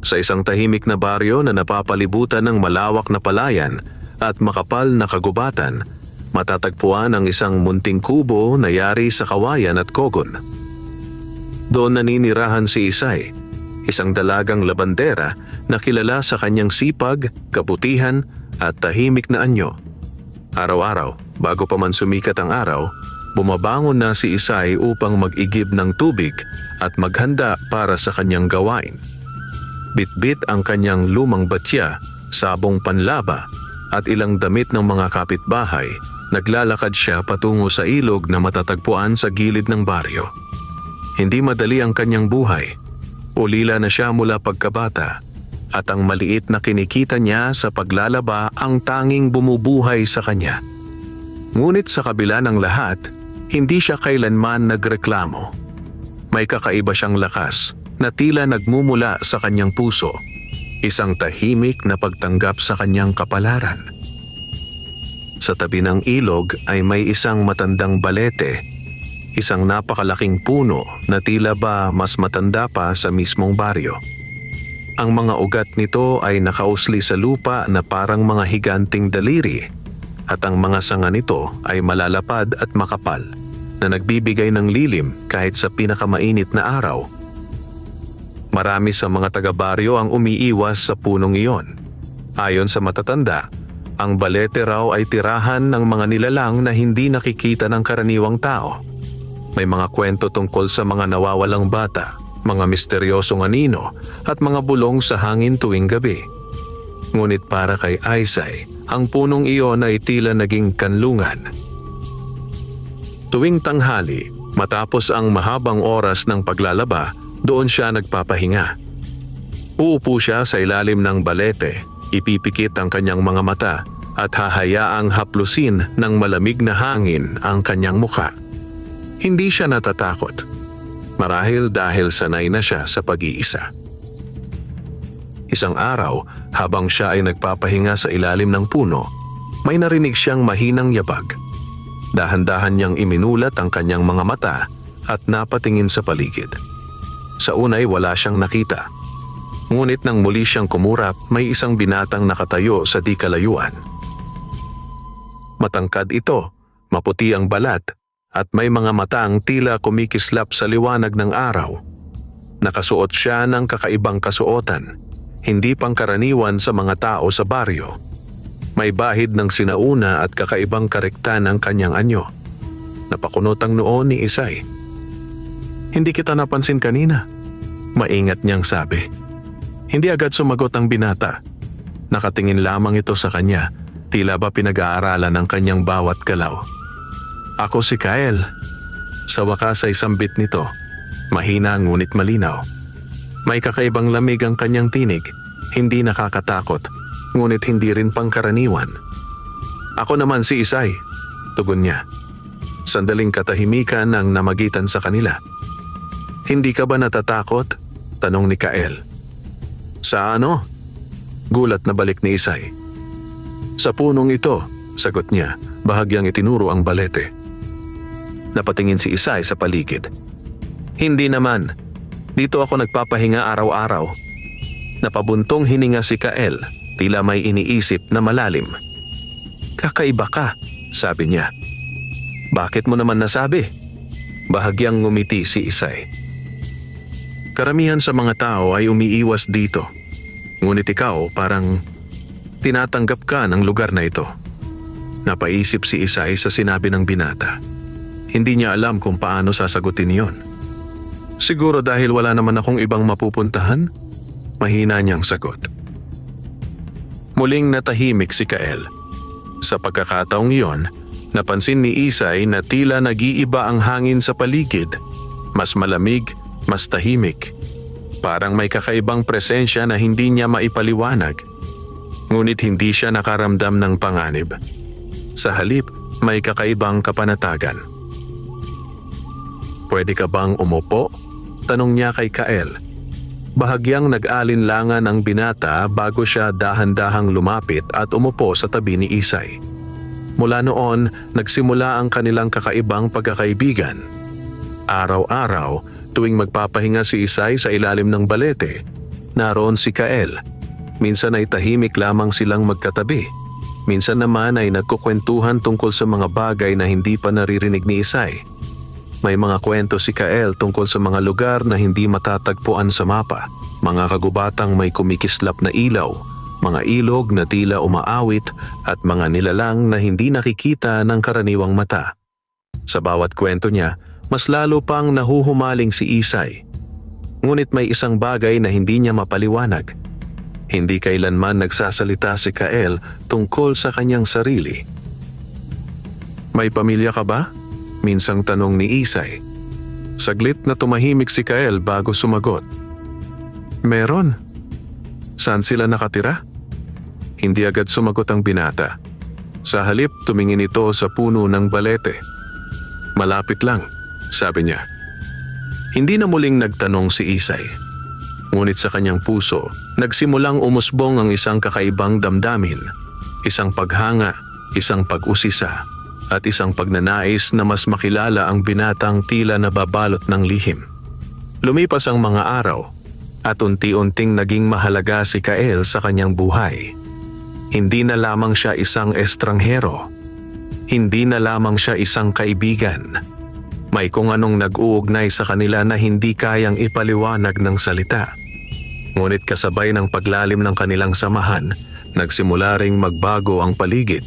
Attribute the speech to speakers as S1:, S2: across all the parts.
S1: Sa isang tahimik na baryo na napapalibutan ng malawak na palayan at makapal na kagubatan, matatagpuan ang isang munting kubo na yari sa kawayan at kogon. Doon naninirahan si Isay, isang dalagang labandera na kilala sa kanyang sipag, kabutihan at tahimik na anyo. Araw-araw, bago pa man sumikat ang araw, bumabangon na si Isay upang mag-igib ng tubig at maghanda para sa kanyang gawain. Bitbit ang kanyang lumang batya, sabong panlaba at ilang damit ng mga kapitbahay, naglalakad siya patungo sa ilog na matatagpuan sa gilid ng baryo. Hindi madali ang kanyang buhay. Ulila na siya mula pagkabata at ang maliit na kinikita niya sa paglalaba ang tanging bumubuhay sa kanya. Ngunit sa kabila ng lahat, hindi siya kailanman nagreklamo. May kakaiba siyang lakas na tila nagmumula sa kanyang puso, isang tahimik na pagtanggap sa kanyang kapalaran. Sa tabi ng ilog ay may isang matandang balete, isang napakalaking puno na tila ba mas matanda pa sa mismong baryo. Ang mga ugat nito ay nakausli sa lupa na parang mga higanting daliri at ang mga sanga nito ay malalapad at makapal na nagbibigay ng lilim kahit sa pinakamainit na araw. Marami sa mga taga-baryo ang umiiwas sa punong iyon. Ayon sa matatanda, ang balete raw ay tirahan ng mga nilalang na hindi nakikita ng karaniwang tao. May mga kwento tungkol sa mga nawawalang bata, mga misteryosong anino at mga bulong sa hangin tuwing gabi. Ngunit para kay Isay, ang punong iyon ay tila naging kanlungan. Tuwing tanghali, matapos ang mahabang oras ng paglalaba, doon siya nagpapahinga. Uupo siya sa ilalim ng balete, ipipikit ang kanyang mga mata at hahayaang haplusin ng malamig na hangin ang kanyang mukha. Hindi siya natatakot. Marahil dahil sanay na siya sa pag-iisa. Isang araw, habang siya ay nagpapahinga sa ilalim ng puno, may narinig siyang mahinang yabag. Dahan-dahan niyang iminulat ang kanyang mga mata at napatingin sa paligid. Sa unay wala siyang nakita. Ngunit nang muli siyang kumurap, may isang binatang nakatayo sa di kalayuan. Matangkad ito, maputi ang balat, at may mga matang tila kumikislap sa liwanag ng araw. Nakasuot siya ng kakaibang kasuotan, hindi pangkaraniwan sa mga tao sa baryo. May bahid ng sinauna at kakaibang karektan ang kanyang anyo. Napakunot ang noo ni Isay. "Hindi kita napansin kanina," maingat niyang sabi. Hindi agad sumagot ang binata. Nakatingin lamang ito sa kanya, tila ba pinag-aaralan ang kanyang bawat galaw. "Ako si Kyle." Sa wakas ay sambit nito, mahina ngunit malinaw. May kakaibang lamig ang kanyang tinig, hindi nakakatakot, ngunit hindi rin pangkaraniwan. "Ako naman si Isay," tugon niya. Sandaling katahimikan ang namagitan sa kanila. "Hindi ka ba natatakot?" tanong ni Kyle. "Sa ano?" Gulat na balik ni Isay. "Sa punong ito," sagot niya, bahagyang itinuro ang balete. Napatingin si Isay sa paligid. "Hindi naman. Dito ako nagpapahinga araw-araw." Napabuntong hininga si Kyle, tila may iniisip na malalim. "Kakaiba ka," sabi niya. "Bakit mo naman nasabi?" Bahagyang ngumiti si Isay. "Karamihan sa mga tao ay umiiwas dito. Ngunit ikaw parang tinatanggap ka ng lugar na ito." Napaisip si Isay sa sinabi ng binata. Hindi niya alam kung paano sasagutin iyon. "Siguro dahil wala naman akong ibang mapupuntahan?" Mahina niyang sagot. Muling natahimik si Kyle. Sa pagkakataong iyon, napansin ni Isay na tila nag-iiba ang hangin sa paligid. Mas malamig, mas tahimik. Parang may kakaibang presensya na hindi niya maipaliwanag. Ngunit hindi siya nakaramdam ng panganib. Sa halip, may kakaibang kapanatagan. "Pwede ka bang umupo?" tanong niya kay Kyle. Bahagyang nag-alinlangan ang binata bago siya dahan-dahang lumapit at umupo sa tabi ni Isay. Mula noon, nagsimula ang kanilang kakaibang pagkakaibigan. Araw-araw, tuwing magpapahinga si Isay sa ilalim ng balete, naroon si Kael. Minsan ay tahimik lamang silang magkatabi. Minsan naman ay nagkukwentuhan tungkol sa mga bagay na hindi pa naririnig ni Isay. May mga kwento si Kael tungkol sa mga lugar na hindi matatagpuan sa mapa. Mga kagubatang may kumikislap na ilaw, mga ilog na tila umaawit at mga nilalang na hindi nakikita ng karaniwang mata. Sa bawat kwento niya, mas lalo pang nahuhumaling si Isay. Ngunit may isang bagay na hindi niya mapaliwanag. Hindi kailanman nagsasalita si Kael tungkol sa kanyang sarili. "May pamilya ka ba?" minsang tanong ni Isay. Saglit na tumahimik si Kael bago sumagot. "Meron." "Saan sila nakatira?" Hindi agad sumagot ang binata. Sa halip tumingin ito sa puno ng balete. "Malapit lang," sabi niya. Hindi na muling nagtanong si Isay. Ngunit sa kanyang puso, nagsimulang umusbong ang isang kakaibang damdamin. Isang paghanga, isang pag-usisa, at isang pagnanais na mas makilala ang binatang tila nababalot ng lihim. Lumipas ang mga araw, at unti-unting naging mahalaga si Kael sa kanyang buhay. Hindi na lamang siya isang estranghero. Hindi na lamang siya isang kaibigan. May kung anong nag-uugnay sa kanila na hindi kayang ipaliwanag ng salita. Ngunit kasabay ng paglalim ng kanilang samahan, nagsimula ring magbago ang paligid.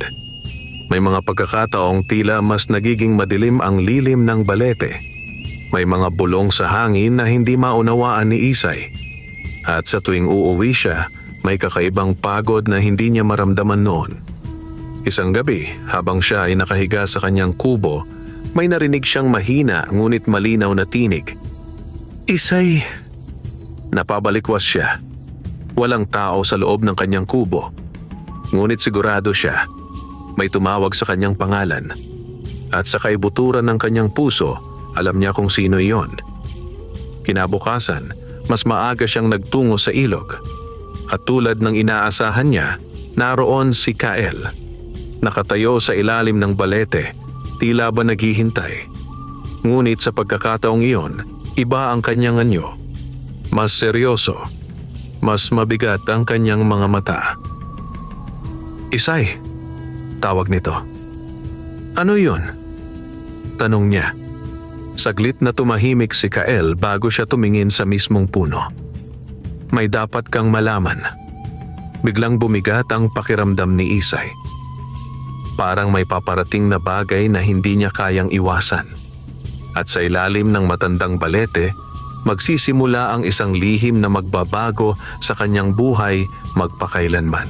S1: May mga pagkakataong tila mas nagiging madilim ang lilim ng balete. May mga bulong sa hangin na hindi maunawaan ni Isay. At sa tuwing uuwi siya, may kakaibang pagod na hindi niya maramdaman noon. Isang gabi, habang siya ay nakahiga sa kanyang kubo, may narinig siyang mahina ngunit malinaw na tinig. "Isay!" Napabalikwas siya. Walang tao sa loob ng kanyang kubo. Ngunit sigurado siya, may tumawag sa kanyang pangalan. At sa kaibuturan ng kanyang puso, alam niya kung sino iyon. Kinabukasan, mas maaga siyang nagtungo sa ilog. At tulad ng inaasahan niya, naroon si Kael. Nakatayo sa ilalim ng balete, tila ba naghihintay. Ngunit sa pagkakataong iyon, iba ang kanyang anyo. Mas seryoso, mas mabigat ang kanyang mga mata. "Isay," tawag nito. "Ano yun?" tanong niya. Saglit na tumahimik si Kael bago siya tumingin sa mismong puno. "May dapat kang malaman." Biglang bumigat ang pakiramdam ni Isay. Parang may paparating na bagay na hindi niya kayang iwasan. At sa ilalim ng matandang balete, magsisimula ang isang lihim na magbabago sa kanyang buhay magpakailanman.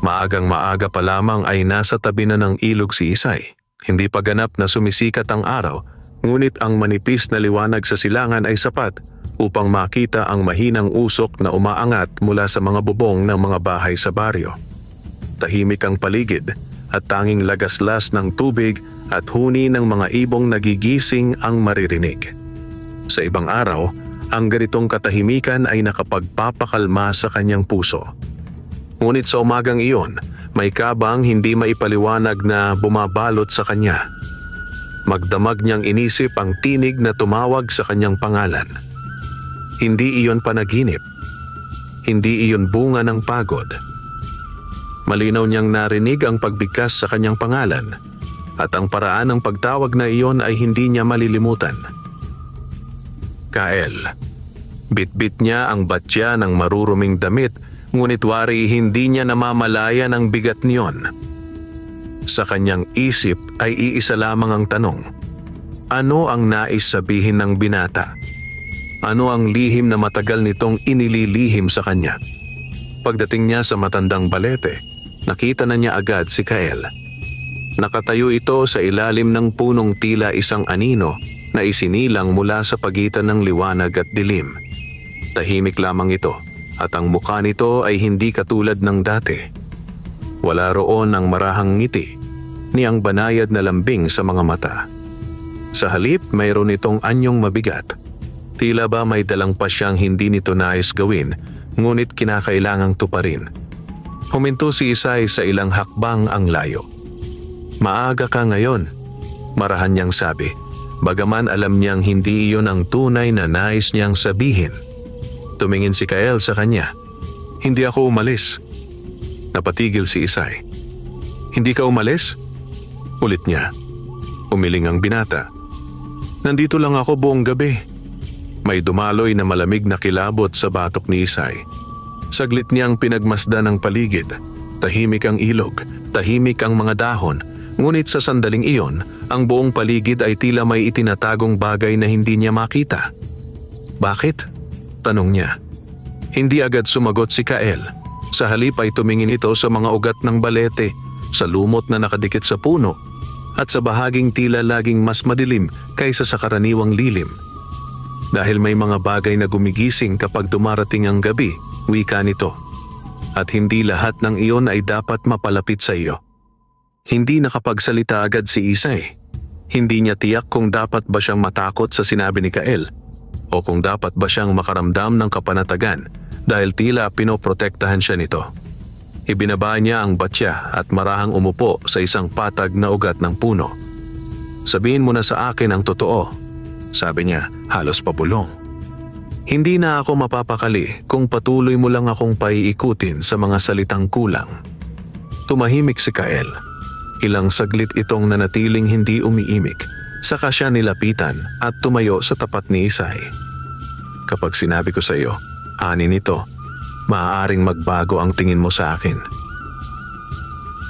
S1: Maagang maaga pa lamang ay nasa tabi na ng ilog si Isay. Hindi pa ganap na sumisikat ang araw, ngunit ang manipis na liwanag sa silangan ay sapat upang makita ang mahinang usok na umaangat mula sa mga bubong ng mga bahay sa baryo. Tahimik ang paligid, at tanging lagaslas ng tubig at huni ng mga ibong nagigising ang maririnig. Sa ibang araw, ang ganitong katahimikan ay nakapagpapakalma sa kanyang puso. Ngunit sa umagang iyon, may kabang hindi maipaliwanag na bumabalot sa kanya. Magdamag niyang inisip ang tinig na tumawag sa kanyang pangalan. Hindi iyon panaginip. Hindi iyon bunga ng pagod. Malinaw niyang narinig ang pagbigkas sa kanyang pangalan, at ang paraan ng pagtawag na iyon ay hindi niya malilimutan. "Kael." Bitbit niya ang batya ng maruruming damit, ngunit wari hindi niya namamalaya ng bigat niyon. Sa kanyang isip ay iisa lamang ang tanong. Ano ang nais sabihin ng binata? Ano ang lihim na matagal nitong inililihim sa kanya? Pagdating niya sa matandang balete, nakita na niya agad si Kael. Nakatayo ito sa ilalim ng punong tila isang anino na isinilang mula sa pagitan ng liwanag at dilim. Tahimik lamang ito, at ang mukha nito ay hindi katulad ng dati. Wala roon ang marahang ngiti, ni ang banayad na lambing sa mga mata. Sa halip, mayroon itong anyong mabigat. Tila ba may dalang pa siyang hindi nito nais gawin, ngunit kinakailangang tuparin. Huminto si Isay sa ilang hakbang ang layo. "Maaga ka ngayon," marahan niyang sabi, bagaman alam niyang hindi iyon ang tunay na nais niyang sabihin. Tumingin si Kael sa kanya. Hindi ako umalis. Napatigil si Isay. Hindi ka umalis? Ulit niya. Umiling ang binata. Nandito lang ako buong gabi. May dumaloy na malamig na kilabot sa batok ni Isay. Saglit niyang pinagmasdan ang paligid. Tahimik ang ilog, tahimik ang mga dahon. Ngunit sa sandaling iyon, ang buong paligid ay tila may itinatagong bagay na hindi niya makita. Bakit? Tanong niya. Hindi agad sumagot si Kael. Sa halip ay tumingin ito sa mga ugat ng balete, sa lumot na nakadikit sa puno, at sa bahaging tila laging mas madilim kaysa sa karaniwang lilim. Dahil may mga bagay na gumigising kapag dumarating ang gabi, wika nito. At hindi lahat ng iyon ay dapat mapalapit sa iyo. Hindi nakapagsalita agad si Isay. Hindi niya tiyak kung dapat ba siyang matakot sa sinabi ni Kael o kung dapat ba siyang makaramdam ng kapanatagan dahil tila pinoprotektahan siya nito. Ibinaba niya ang batya at marahang umupo sa isang patag na ugat ng puno. Sabihin mo na sa akin ang totoo, sabi niya halos pabulong. Hindi na ako mapapakali kung patuloy mo lang akong paiikutin sa mga salitang kulang. Tumahimik si Kael. Ilang saglit itong nanatiling hindi umiimik, saka siya nilapitan at tumayo sa tapat ni Isay. Kapag sinabi ko sa iyo, ani nito, maaaring magbago ang tingin mo sa akin.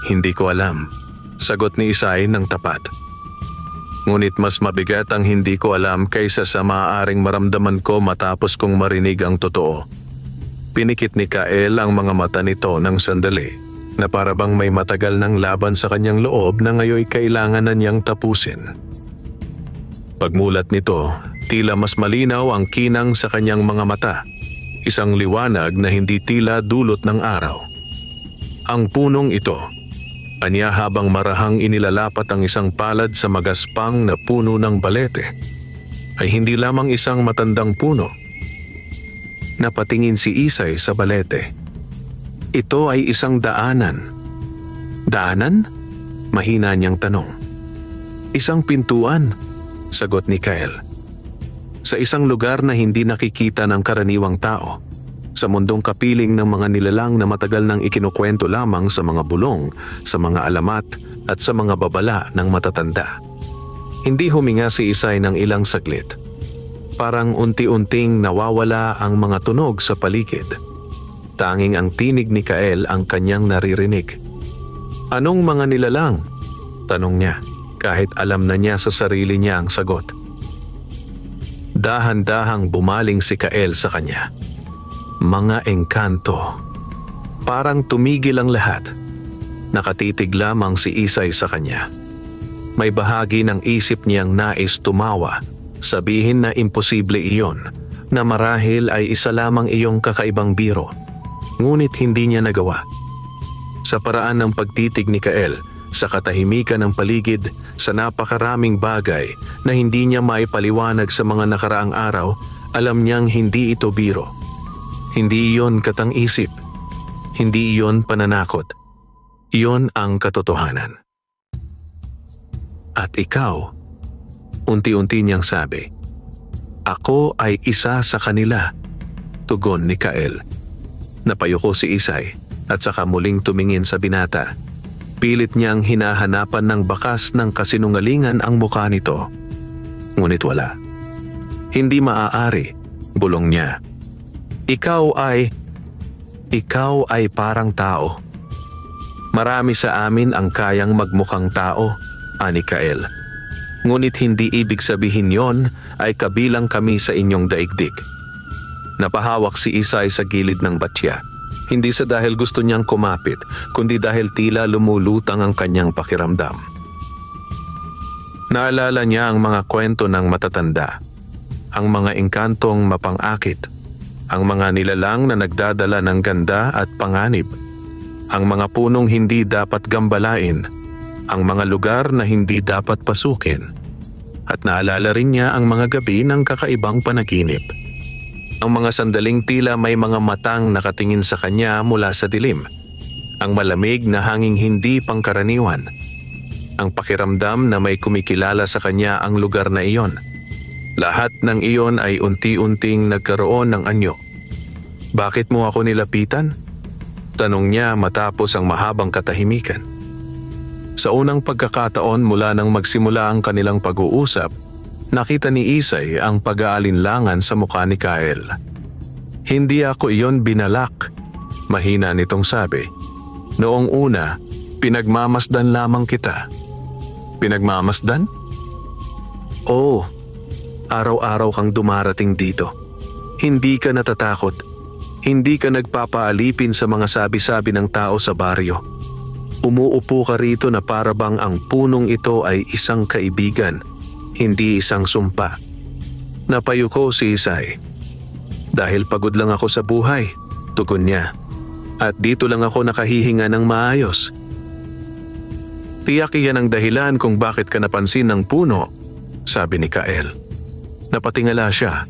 S1: Hindi ko alam, sagot ni Isay ng tapat. Ngunit mas mabigat ang hindi ko alam kaysa sa maaaring maramdaman ko matapos kong marinig ang totoo. Pinikit ni Kael ang mga mata nito ng sandali na parabang may matagal ng laban sa kanyang loob na ngayoy kailangan na niyang tapusin. Pagmulat nito, tila mas malinaw ang kinang sa kanyang mga mata, isang liwanag na hindi tila dulot ng araw. Ang punong ito, anya habang marahang inilalapat ang isang palad sa magaspang na puno ng balete, ay hindi lamang isang matandang puno. Napatingin si Isay sa balete. Ito ay isang daanan. Daanan? Mahina niyang tanong. Isang pintuan, sagot ni Kael. Sa isang lugar na hindi nakikita ng karaniwang tao. Sa mundong kapiling ng mga nilalang na matagal nang ikinukwento lamang sa mga bulong, sa mga alamat at sa mga babala ng matatanda. Hindi huminga si Isay ng ilang saglit. Parang unti-unting nawawala ang mga tunog sa paligid. Tanging ang tinig ni Kael ang kanyang naririnig. Anong mga nilalang? Tanong niya, kahit alam na niya sa sarili niya ang sagot. Dahan-dahang bumaling si Kael sa kanya. Mga engkanto. Parang tumigil ang lahat. Nakatitig lamang si Isay sa kanya. May bahagi ng isip niyang nais tumawa, sabihin na imposible iyon, na marahil ay isa lamang iyong kakaibang biro. Ngunit hindi niya nagawa. Sa paraan ng pagtitig ni Kael, sa katahimikan ng paligid, sa napakaraming bagay na hindi niya maipaliwanag sa mga nakaraang araw, alam niyang hindi ito biro. Hindi iyon katang-isip. Hindi iyon pananakot. Iyon ang katotohanan. At ikaw, unti-unti niyang sabi, ako ay isa sa kanila, tugon ni Kael. Napayuko si Isay at saka muling tumingin sa binata. Pilit niyang hinahanapan ng bakas ng kasinungalingan ang mukha nito. Ngunit wala. Hindi maaari, bulong niya. Ikaw ay parang tao. Marami sa amin ang kayang magmukhang tao, ani Kael. Ngunit hindi ibig sabihin yon ay kabilang kami sa inyong daigdig. Napahawak si Isay sa gilid ng batya. Hindi sa dahil gusto niyang kumapit, kundi dahil tila lumulutang ang kanyang pakiramdam. Naalala niya ang mga kwento ng matatanda, ang mga engkantong mapang-akit, ang mga nilalang na nagdadala ng ganda at panganib, ang mga punong hindi dapat gambalain, ang mga lugar na hindi dapat pasukin, at naalala rin niya ang mga gabi ng kakaibang panaginip. Ang mga sandaling tila may mga matang nakatingin sa kanya mula sa dilim, ang malamig na hanging hindi pangkaraniwan, ang pakiramdam na may kumikilala sa kanya ang lugar na iyon. Lahat ng iyon ay unti-unting nagkaroon ng anyo, Bakit mo ako nilapitan? Tanong niya matapos ang mahabang katahimikan. Sa unang pagkakataon mula nang magsimula ang kanilang pag-uusap, nakita ni Isay ang pag-aalinlangan sa mukha ni Kyle. Hindi ako iyon binalak, mahina nitong sabi. Noong una, pinagmamasdan lamang kita. Pinagmamasdan? Oo, araw-araw kang dumarating dito. Hindi ka natatakot. Hindi ka nagpapaalipin sa mga sabi-sabi ng tao sa baryo. Umuupo ka rito na para bang ang punong ito ay isang kaibigan, hindi isang sumpa. Napayuko si Isay. Dahil pagod lang ako sa buhay, tugon niya. At dito lang ako nakahihinga ng maayos. Tiyak iyan ang dahilan kung bakit ka napansin ng puno, sabi ni Kyle. Napatingala siya.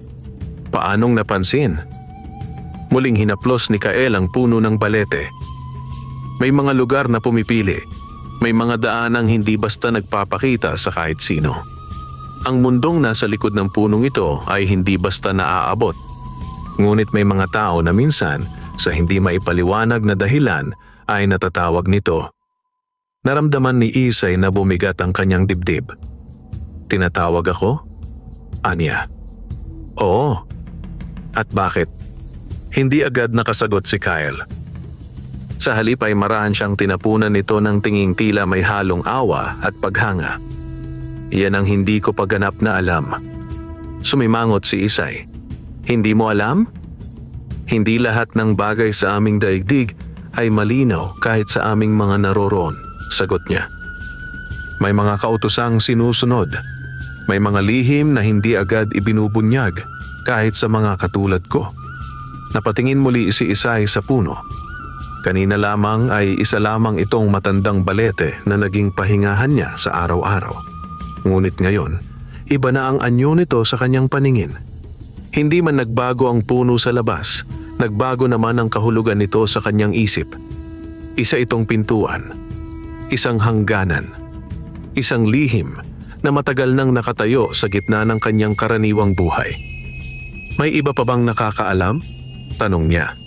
S1: Paanong napansin? Muling hinaplos ni Kyle ang puno ng balete. May mga lugar na pumipili. May mga daanang hindi basta nagpapakita sa kahit sino. Ang mundong nasa likod ng punong ito ay hindi basta naaabot. Ngunit may mga tao na minsan, sa hindi maipaliwanag na dahilan, ay natatawag nito. Naramdaman ni Isay na bumigat ang kanyang dibdib. Tinatawag ako? Anya. Oo. At bakit? Hindi agad nakasagot si Kyle. Sa halip ay marahan siyang tinapunan nito ng tinging tila may halong awa at paghanga. Iyan ang hindi ko paganap na alam. Sumimangot si Isay. Hindi mo alam? Hindi lahat ng bagay sa aming daigdig ay malinaw kahit sa aming mga naroroon, sagot niya. May mga kautosang sinusunod. May mga lihim na hindi agad ibinubunyag kahit sa mga katulad ko. Napatingin muli si Isay sa puno. Kanina lamang ay isa lamang itong matandang balete na naging pahingahan niya sa araw-araw. Ngunit ngayon, iba na ang anyo nito sa kanyang paningin. Hindi man nagbago ang puno sa labas, nagbago naman ang kahulugan nito sa kanyang isip. Isa itong pintuan, isang hangganan, isang lihim na matagal nang nakatayo sa gitna ng kanyang karaniwang buhay. May iba pa bang nakakaalam? Tanong niya.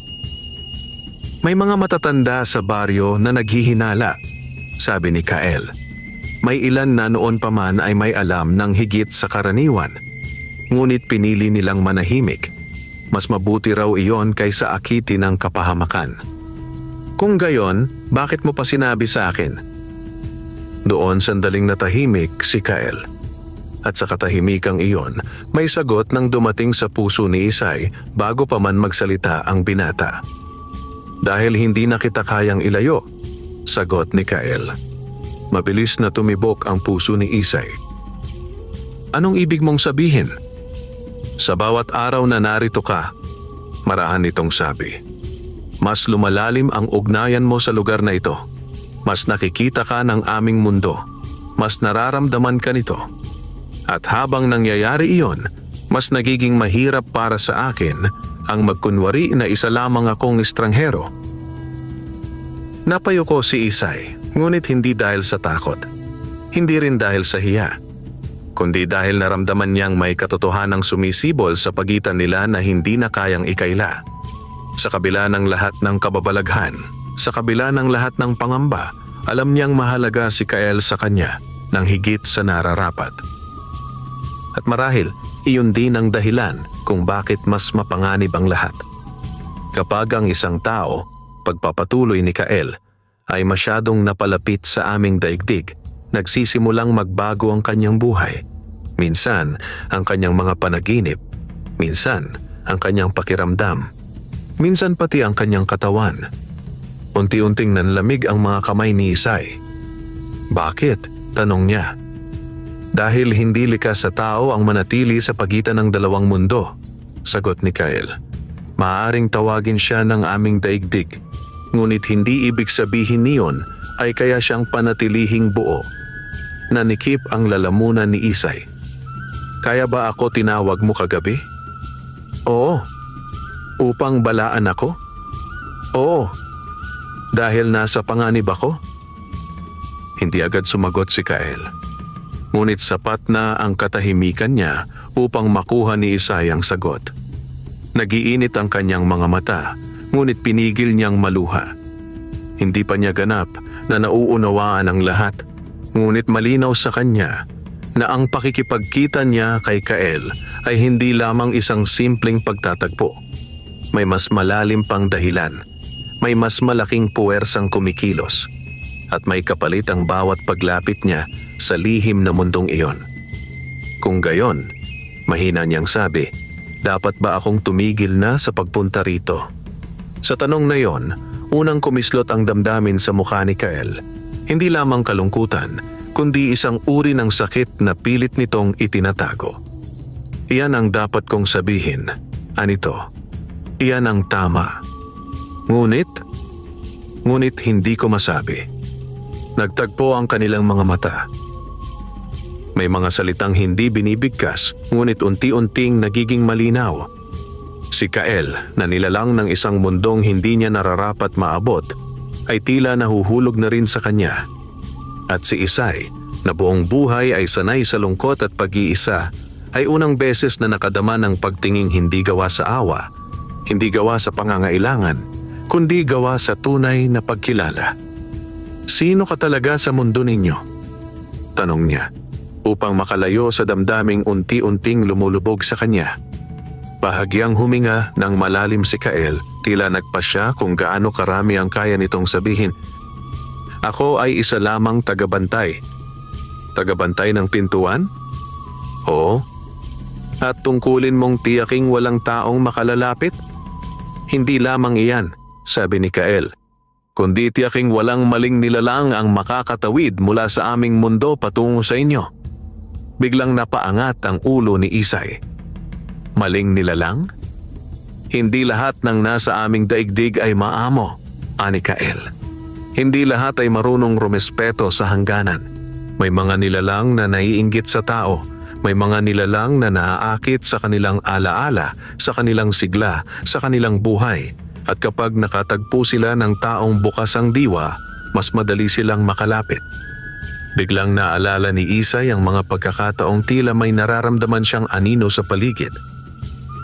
S1: May mga matatanda sa baryo na naghihinala, sabi ni Kyle. May ilan na noon pa man ay may alam ng higit sa karaniwan. Ngunit pinili nilang manahimik. Mas mabuti raw iyon kaysa akitin ng kapahamakan. Kung gayon, bakit mo pa sinabi sa akin? Doon sandaling natahimik si Kyle. At sa katahimikang iyon, may sagot nang dumating sa puso ni Isay bago pa man magsalita ang binata. Dahil hindi na kita kayang ilayo, sagot ni Kyle. Mabilis na tumibok ang puso ni Isay. Anong ibig mong sabihin? Sa bawat araw na narito ka, marahan nitong sabi. Mas lumalalim ang ugnayan mo sa lugar na ito. Mas nakikita ka ng aming mundo. Mas nararamdaman ka nito. At habang nangyayari iyon, mas nagiging mahirap para sa akin ang magkunwari na isa lamang akong estranghero. Napayuko si Isay, ngunit hindi dahil sa takot. Hindi rin dahil sa hiya. Kundi dahil naramdaman niyang may katotohanang sumisibol sa pagitan nila na hindi na kayang ikaila. Sa kabila ng lahat ng kababalaghan, sa kabila ng lahat ng pangamba, alam niyang mahalaga si Kyle sa kanya nang higit sa nararapat. At marahil, iyon din ang dahilan kung bakit mas mapanganib ang lahat. Kapag ang isang tao, pagpapatuloy ni Kyle, ay masyadong napalapit sa aming daigdig, nagsisimulang magbago ang kanyang buhay. Minsan, ang kanyang mga panaginip. Minsan, ang kanyang pakiramdam. Minsan pati ang kanyang katawan. Unti-unting nanlamig ang mga kamay ni Isay. Bakit? Tanong niya. Dahil hindi likas sa tao ang manatili sa pagitan ng dalawang mundo, sagot ni Kyle. Maaaring tawagin siya ng aming daigdig, ngunit hindi ibig sabihin niyon ay kaya siyang panatilihing buo. Nanikip ang lalamunan ni Isay. Kaya ba ako tinawag mo kagabi? Oo. Upang balaan ako? Oo. Dahil nasa panganib ako? Hindi agad sumagot si Kyle. Ngunit sapat na ang katahimikan niya upang makuha ni Isay ang sagot. Nagiinit ang kanyang mga mata, ngunit pinigil niyang maluha. Hindi pa niya ganap na nauunawaan ang lahat, ngunit malinaw sa kanya na ang pakikipagkita niya kay Kael ay hindi lamang isang simpleng pagtatagpo. May mas malalim pang dahilan, may mas malaking puwersang kumikilos, at may kapalit ang bawat paglapit niya sa lihim na mundong iyon. Kung gayon, mahina niyang sabi, dapat ba akong tumigil na sa pagpunta rito? Sa tanong na yon, unang kumislot ang damdamin sa mukha ni Kael. Hindi lamang kalungkutan, kundi isang uri ng sakit na pilit nitong itinatago. Iyan ang dapat kong sabihin, Anito. Iyan ang tama. Ngunit hindi ko masabi. Nagtagpo ang kanilang mga mata. May mga salitang hindi binibigkas, ngunit unti-unting nagiging malinaw. Si Kael, na nilalang ng isang mundong hindi niya nararapat maabot, ay tila nahuhulog na rin sa kanya. At si Isay, na buong buhay ay sanay sa lungkot at pag-iisa, ay unang beses na nakadama ng pagtinging hindi gawa sa awa, hindi gawa sa pangangailangan, kundi gawa sa tunay na pagkilala. Sino ka talaga sa mundo ninyo? Tanong niya, upang makalayo sa damdaming unti-unting lumulubog sa kanya. Bahagyang huminga ng malalim si Kael, tila nagpasya kung gaano karami ang kaya nitong sabihin. Ako ay isa lamang tagabantay. Tagabantay ng pintuan? Oo. At tungkulin mong tiyaking walang taong makalalapit? Hindi lamang iyan, sabi ni Kael, kundi tiyaking walang maling nilalang ang makakatawid mula sa aming mundo patungo sa inyo. Biglang napaangat ang ulo ni Isay. Maling nilalang? Hindi lahat ng nasa aming daigdig ay maamo, ani Kael. Hindi lahat ay marunong rumespeto sa hangganan. May mga nilalang na naiinggit sa tao, may mga nilalang na naaakit sa kanilang alaala, sa kanilang sigla, sa kanilang buhay. At kapag nakatagpo sila ng taong bukas ang diwa, mas madali silang makalapit. Biglang naalala ni Isay ang mga pagkakataong tila may nararamdaman siyang anino sa paligid.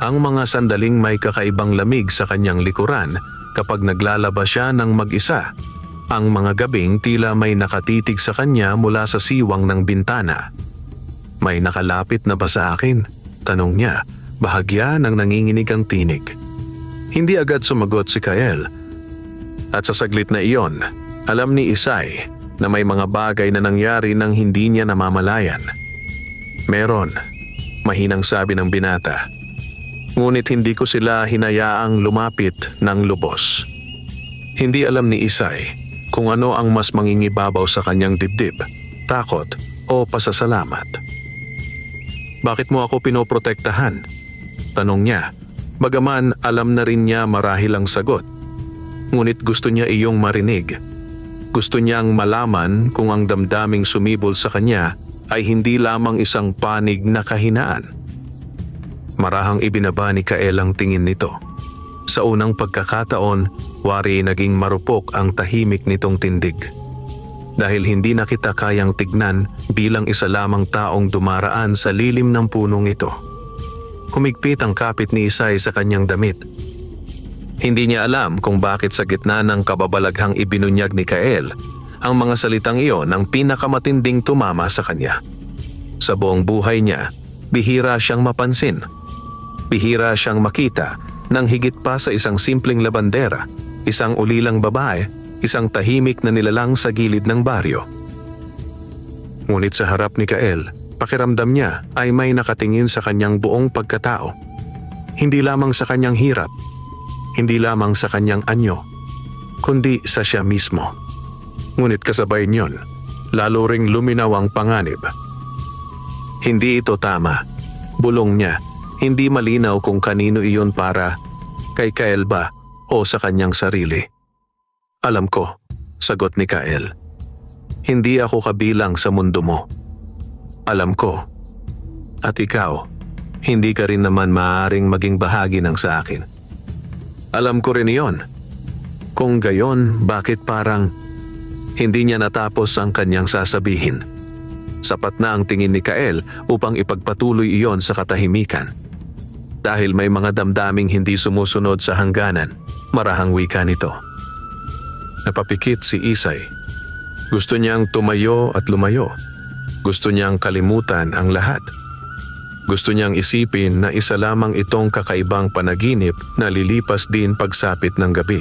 S1: Ang mga sandaling may kakaibang lamig sa kanyang likuran kapag naglalaba siya ng mag-isa. Ang mga gabing tila may nakatitig sa kanya mula sa siwang ng bintana. May nakalapit na ba sa akin? Tanong niya, bahagya ng nanginginig ang tinig. Hindi agad sumagot si Kael. At sa saglit na iyon, alam ni Isay na may mga bagay na nangyari nang hindi niya namamalayan. Meron, mahinang sabi ng binata. Ngunit hindi ko sila hinayaang lumapit ng lubos. Hindi alam ni Isay kung ano ang mas mangingibabaw sa kanyang dibdib, takot o pasasalamat. Bakit mo ako pinoprotektahan? Tanong niya. Bagaman alam na rin niya marahil ang sagot. Ngunit gusto niya iyong marinig. Gusto niyang malaman kung ang damdaming sumibol sa kanya ay hindi lamang isang panig na kahinaan. Marahang ibinaba ni Kael ang tingin nito. Sa unang pagkakataon, wari naging marupok ang tahimik nitong tindig. Dahil hindi na kita kayang tignan bilang isa lamang taong dumaraan sa lilim ng punong ito. Humigpit ang kapit ni Isay sa kanyang damit. Hindi niya alam kung bakit sa gitna ng kababalaghang ibinunyag ni Kael, ang mga salitang iyon ang pinakamatinding tumama sa kanya. Sa buong buhay niya, bihira siyang mapansin. Bihira siyang makita nang higit pa sa isang simpleng labandera, isang ulilang babae, isang tahimik na nilalang sa gilid ng baryo. Ngunit sa harap ni Kael, pakiramdam niya ay may nakatingin sa kanyang buong pagkatao. Hindi lamang sa kanyang hirap, hindi lamang sa kanyang anyo, kundi sa siya mismo. Ngunit kasabay niyon, lalo ring luminaw ang panganib. Hindi ito tama. Bulong niya, hindi malinaw kung kanino iyon para, kay Kael ba o sa kanyang sarili. Alam ko, sagot ni Kael. Hindi ako kabilang sa mundo mo. Alam ko. At ikaw, hindi ka rin naman maaaring maging bahagi ng sa akin. Alam ko rin iyon. Kung gayon, bakit parang hindi niya natapos ang kanyang sasabihin? Sapat na ang tingin ni Kael upang ipagpatuloy iyon sa katahimikan. dahil may mga damdaming hindi sumusunod sa hangganan, marahang wika nito. Napapikit si Isay. Gusto niyang tumayo at lumayo. Gusto niyang kalimutan ang lahat. Gusto niyang isipin na isa lamang itong kakaibang panaginip na lilipas din pagsapit ng gabi.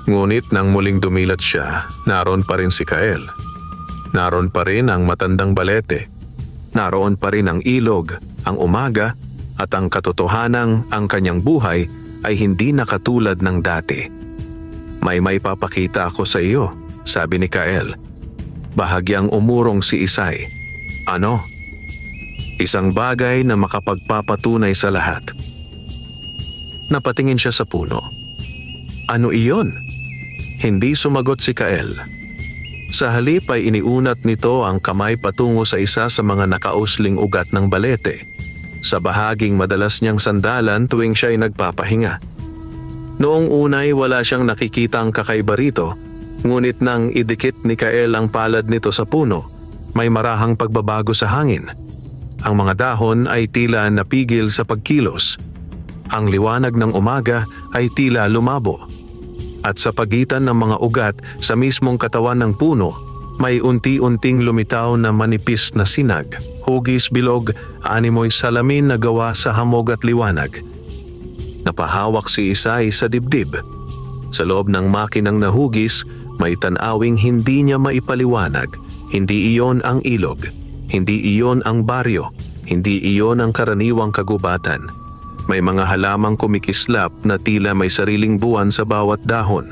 S1: Ngunit nang muling dumilat siya, naroon pa rin si Kael. Naroon pa rin ang matandang balete. Naroon pa rin ang ilog, ang umaga, at ang katotohanang ang kanyang buhay ay hindi na katulad ng dati. May papakita ako sa iyo, sabi ni Kael. Bahagyang umurong si Isay. Ano? Isang bagay na makapagpapatunay sa lahat. Napatingin siya sa puno. Ano iyon? Hindi sumagot si Kael. Sa halip ay iniunat nito ang kamay patungo sa isa sa mga nakausling ugat ng balete, sa bahaging madalas niyang sandalan tuwing siya ay nagpapahinga. Noong unay wala siyang nakikitang kakaiba rito, ngunit nang idikit ni Kael ang palad nito sa puno, may marahang pagbabago sa hangin. Ang mga dahon ay tila napigil sa pagkilos. Ang liwanag ng umaga ay tila lumabo. At sa pagitan ng mga ugat sa mismong katawan ng puno, may unti-unting lumitaw na manipis na sinag, hugis bilog, animoy salamin na gawa sa hamog at liwanag. Napahawak si Isay sa dibdib. Sa loob ng makinang nahugis, may tanawing hindi niya maipaliwanag. Hindi iyon ang ilog. Hindi iyon ang baryo. Hindi iyon ang karaniwang kagubatan. May mga halamang kumikislap na tila may sariling buwan sa bawat dahon.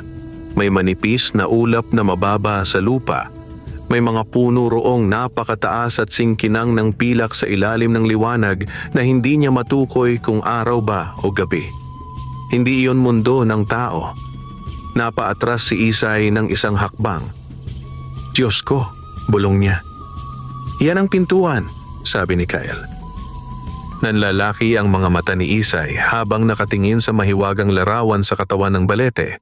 S1: May manipis na ulap na mababa sa lupa. May mga puno roong napakataas at singkinang ng pilak sa ilalim ng liwanag na hindi niya matukoy kung araw ba o gabi. Hindi iyon mundo ng tao. Napaatras si Isay ng isang hakbang. Diyos ko, bulong niya. Yan ang pintuan, sabi ni Kael. Nanlalaki ang mga mata ni Isay habang nakatingin sa mahiwagang larawan sa katawan ng balete.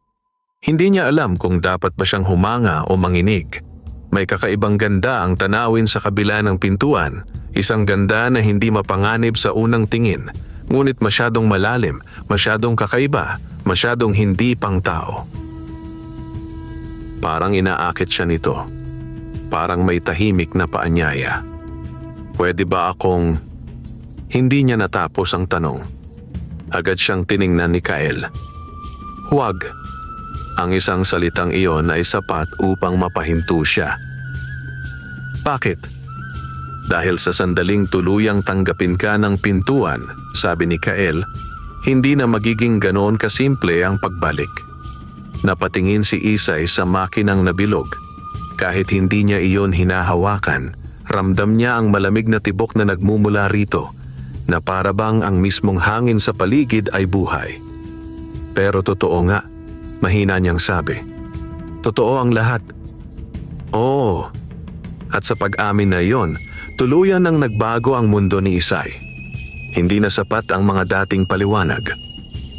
S1: Hindi niya alam kung dapat ba siyang humanga o manginig. May kakaibang ganda ang tanawin sa kabila ng pintuan, isang ganda na hindi mapanganib sa unang tingin, ngunit masyadong malalim, masyadong kakaiba, masyadong hindi pang tao. Parang inaakit siya nito. Parang may tahimik na paanyaya. Pwede ba akong... Hindi niya natapos ang tanong. Agad siyang tiningnan ni Kael. Huwag. Ang isang salitang iyon ay sapat upang mapahinto siya. Bakit? Dahil sa sandaling tuluyang tanggapin ka ng pintuan, sabi ni Kael, hindi na magiging ganoon kasimple ang pagbalik. Napatingin si Isay sa makinang nabilog. Kahit hindi niya iyon hinahawakan, ramdam niya ang malamig na tibok na nagmumula rito, na parabang ang mismong hangin sa paligid ay buhay. Pero totoo nga, mahina niyang sabi. Totoo ang lahat. Oo. At sa pag-amin na iyon, tuluyan nang nagbago ang mundo ni Isay. Hindi na sapat ang mga dating paliwanag.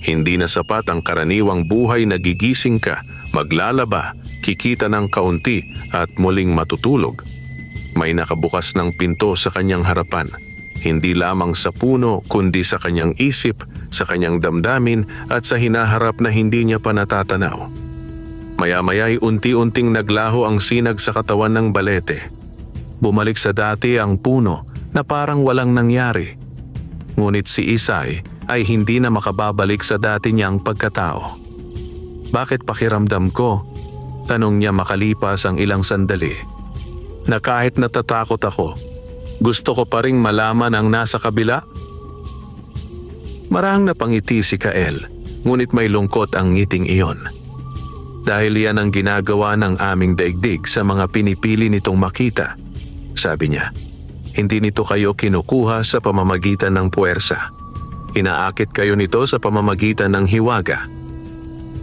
S1: Hindi na sapat ang karaniwang buhay na gigising ka, maglalaba, kikita ng kaunti at muling matutulog. May nakabukas ng pinto sa kanyang harapan. Hindi lamang sa puno kundi sa kanyang isip, sa kanyang damdamin at sa hinaharap na hindi niya pa natatanaw. Maya-maya'y unti-unting naglaho ang sinag sa katawan ng balete. Bumalik sa dati ang puno na parang walang nangyari. Ngunit si Isay ay hindi na makababalik sa dati niyang pagkatao. Bakit pakiramdam ko? Tanong niya makalipas ang ilang sandali. Na kahit natatakot ako, gusto ko pa ring malaman ang nasa kabila? Marahang napangiti si Kael, ngunit may lungkot ang ngiting iyon. Dahil yan ang ginagawa ng aming daigdig sa mga pinipili nitong makita, sabi niya. Hindi nito kayo kinukuha sa pamamagitan ng puwersa. Inaakit kayo nito sa pamamagitan ng hiwaga.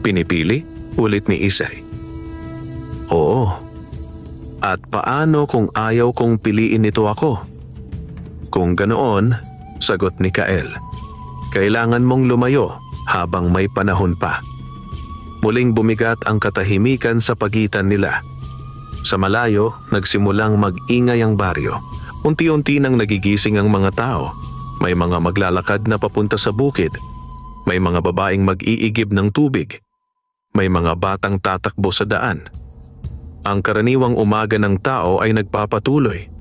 S1: Pinipili? Ulit ni Isay. Oo. At paano kung ayaw kong piliin nito ako? Kung ganoon, sagot ni Kael, kailangan mong lumayo habang may panahon pa. Muling bumigat ang katahimikan sa pagitan nila. Sa malayo, nagsimulang mag-ingay ang baryo. Unti-unti nang nagigising ang mga tao. May mga maglalakad na papunta sa bukid. May mga babaeng mag-iigib ng tubig. May mga batang tatakbo sa daan. Ang karaniwang umaga ng tao ay nagpapatuloy.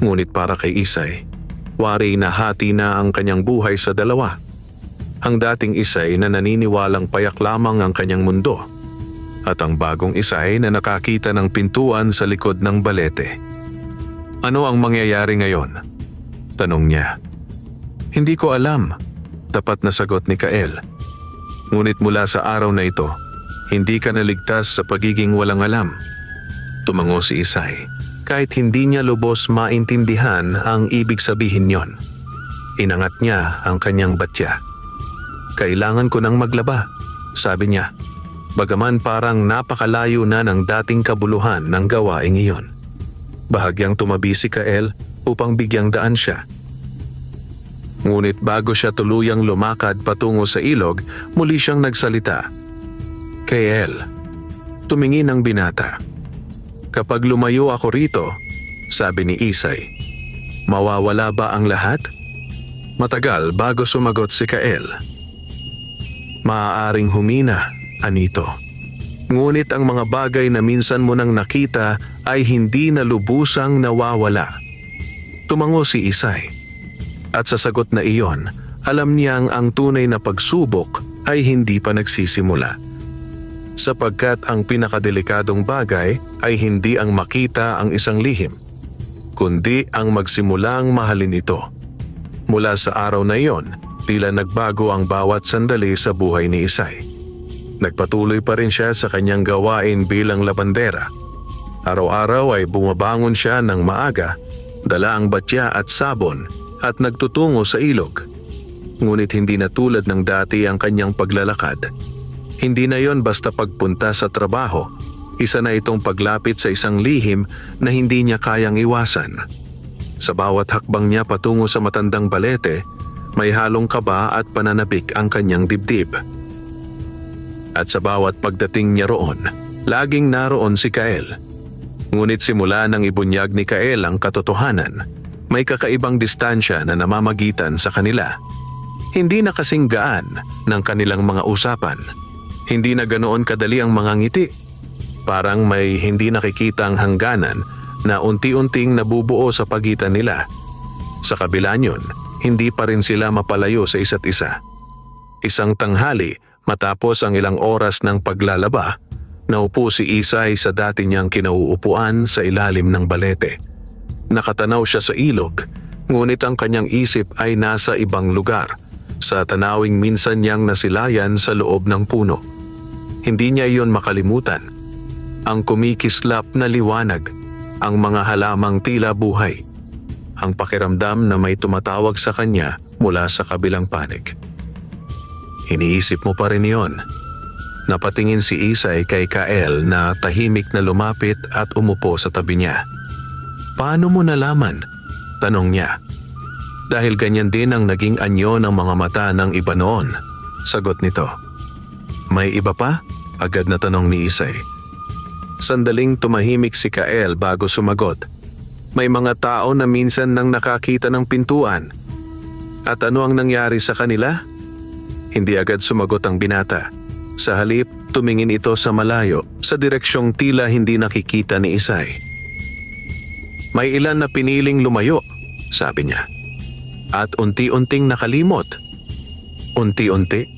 S1: Ngunit para kay Isay, wari na hati na ang kanyang buhay sa dalawa. Ang dating Isay na naniniwalang payak lamang ang kanyang mundo. At ang bagong Isay na nakakita ng pintuan sa likod ng balete. Ano ang mangyayari ngayon? Tanong niya. Hindi ko alam, tapat na sagot ni Kael. Ngunit mula sa araw na ito, hindi ka naligtas sa pagiging walang alam. Tumango si Isay, kahit hindi niya lubos maintindihan ang ibig sabihin yon. Inangat niya ang kanyang batya. Kailangan ko nang maglaba, sabi niya. Bagaman parang napakalayo na ng dating kabuluhan ng gawaing iyon. Bahagyang tumabi si Kael upang bigyang daan siya. Ngunit bago siya tuluyang lumakad patungo sa ilog, muli siyang nagsalita. Kael, tumingin ang binata. Kapag lumayo ako rito, sabi ni Isay, mawawala ba ang lahat? Matagal bago sumagot si Kael. Maaaring humina, Anito. Ngunit ang mga bagay na minsan mo nang nakita ay hindi na lubusang nawawala. Tumango si Isay. At sa sagot na iyon, alam niyang ang tunay na pagsubok ay hindi pa nagsisimula. Sapagkat ang pinakadelikadong bagay ay hindi ang makita ang isang lihim, kundi ang magsimulang mahalin ito. Mula sa araw na iyon, tila nagbago ang bawat sandali sa buhay ni Isay. Nagpatuloy pa rin siya sa kanyang gawain bilang labandera. Araw-araw ay bumabangon siya ng maaga, dala ang batya at sabon at nagtutungo sa ilog. Ngunit hindi na tulad ng dati ang kanyang paglalakad. Hindi na yon basta pagpunta sa trabaho. Isa na itong paglapit sa isang lihim na hindi niya kayang iwasan. Sa bawat hakbang niya patungo sa matandang balete, may halong kaba at pananabik ang kanyang dibdib. At sa bawat pagdating niya roon, laging naroon si Kael. Ngunit simula nang ibunyag ni Kael ang katotohanan, may kakaibang distansya na namamagitan sa kanila. Hindi na kasing gaan ng kanilang mga usapan. Hindi na ganoon kadali ang mga ngiti. Parang may hindi nakikitang hangganan na unti-unting nabubuo sa pagitan nila. Sa kabila niyon, hindi pa rin sila mapalayo sa isa't isa. Isang tanghali, matapos ang ilang oras ng paglalaba, naupo si Isay sa dati niyang kinauupuan sa ilalim ng balete. Nakatanaw siya sa ilog, ngunit ang kanyang isip ay nasa ibang lugar, sa tanawing minsan niyang nasilayan sa loob ng puno. Hindi niya iyon makalimutan. Ang kumikislap na liwanag, ang mga halamang tila buhay, ang pakiramdam na may tumatawag sa kanya mula sa kabilang panig. Iniisip mo pa rin iyon. Napatingin si Isay kay Kael na tahimik na lumapit at umupo sa tabi niya. Paano mo nalaman? Tanong niya. Dahil ganyan din ang naging anyo ng mga mata ng iba noon. Sagot nito. May iba pa? Agad na tanong ni Isay. Sandaling tumahimik si Kael bago sumagot. May mga tao na minsan nang nakakita ng pintuan. At ano ang nangyari sa kanila? Hindi agad sumagot ang binata. Sa halip, tumingin ito sa malayo, sa direksyong tila hindi nakikita ni Isay. May ilan na piniling lumayo, sabi niya. At unti-unting nakalimot. Unti-unti?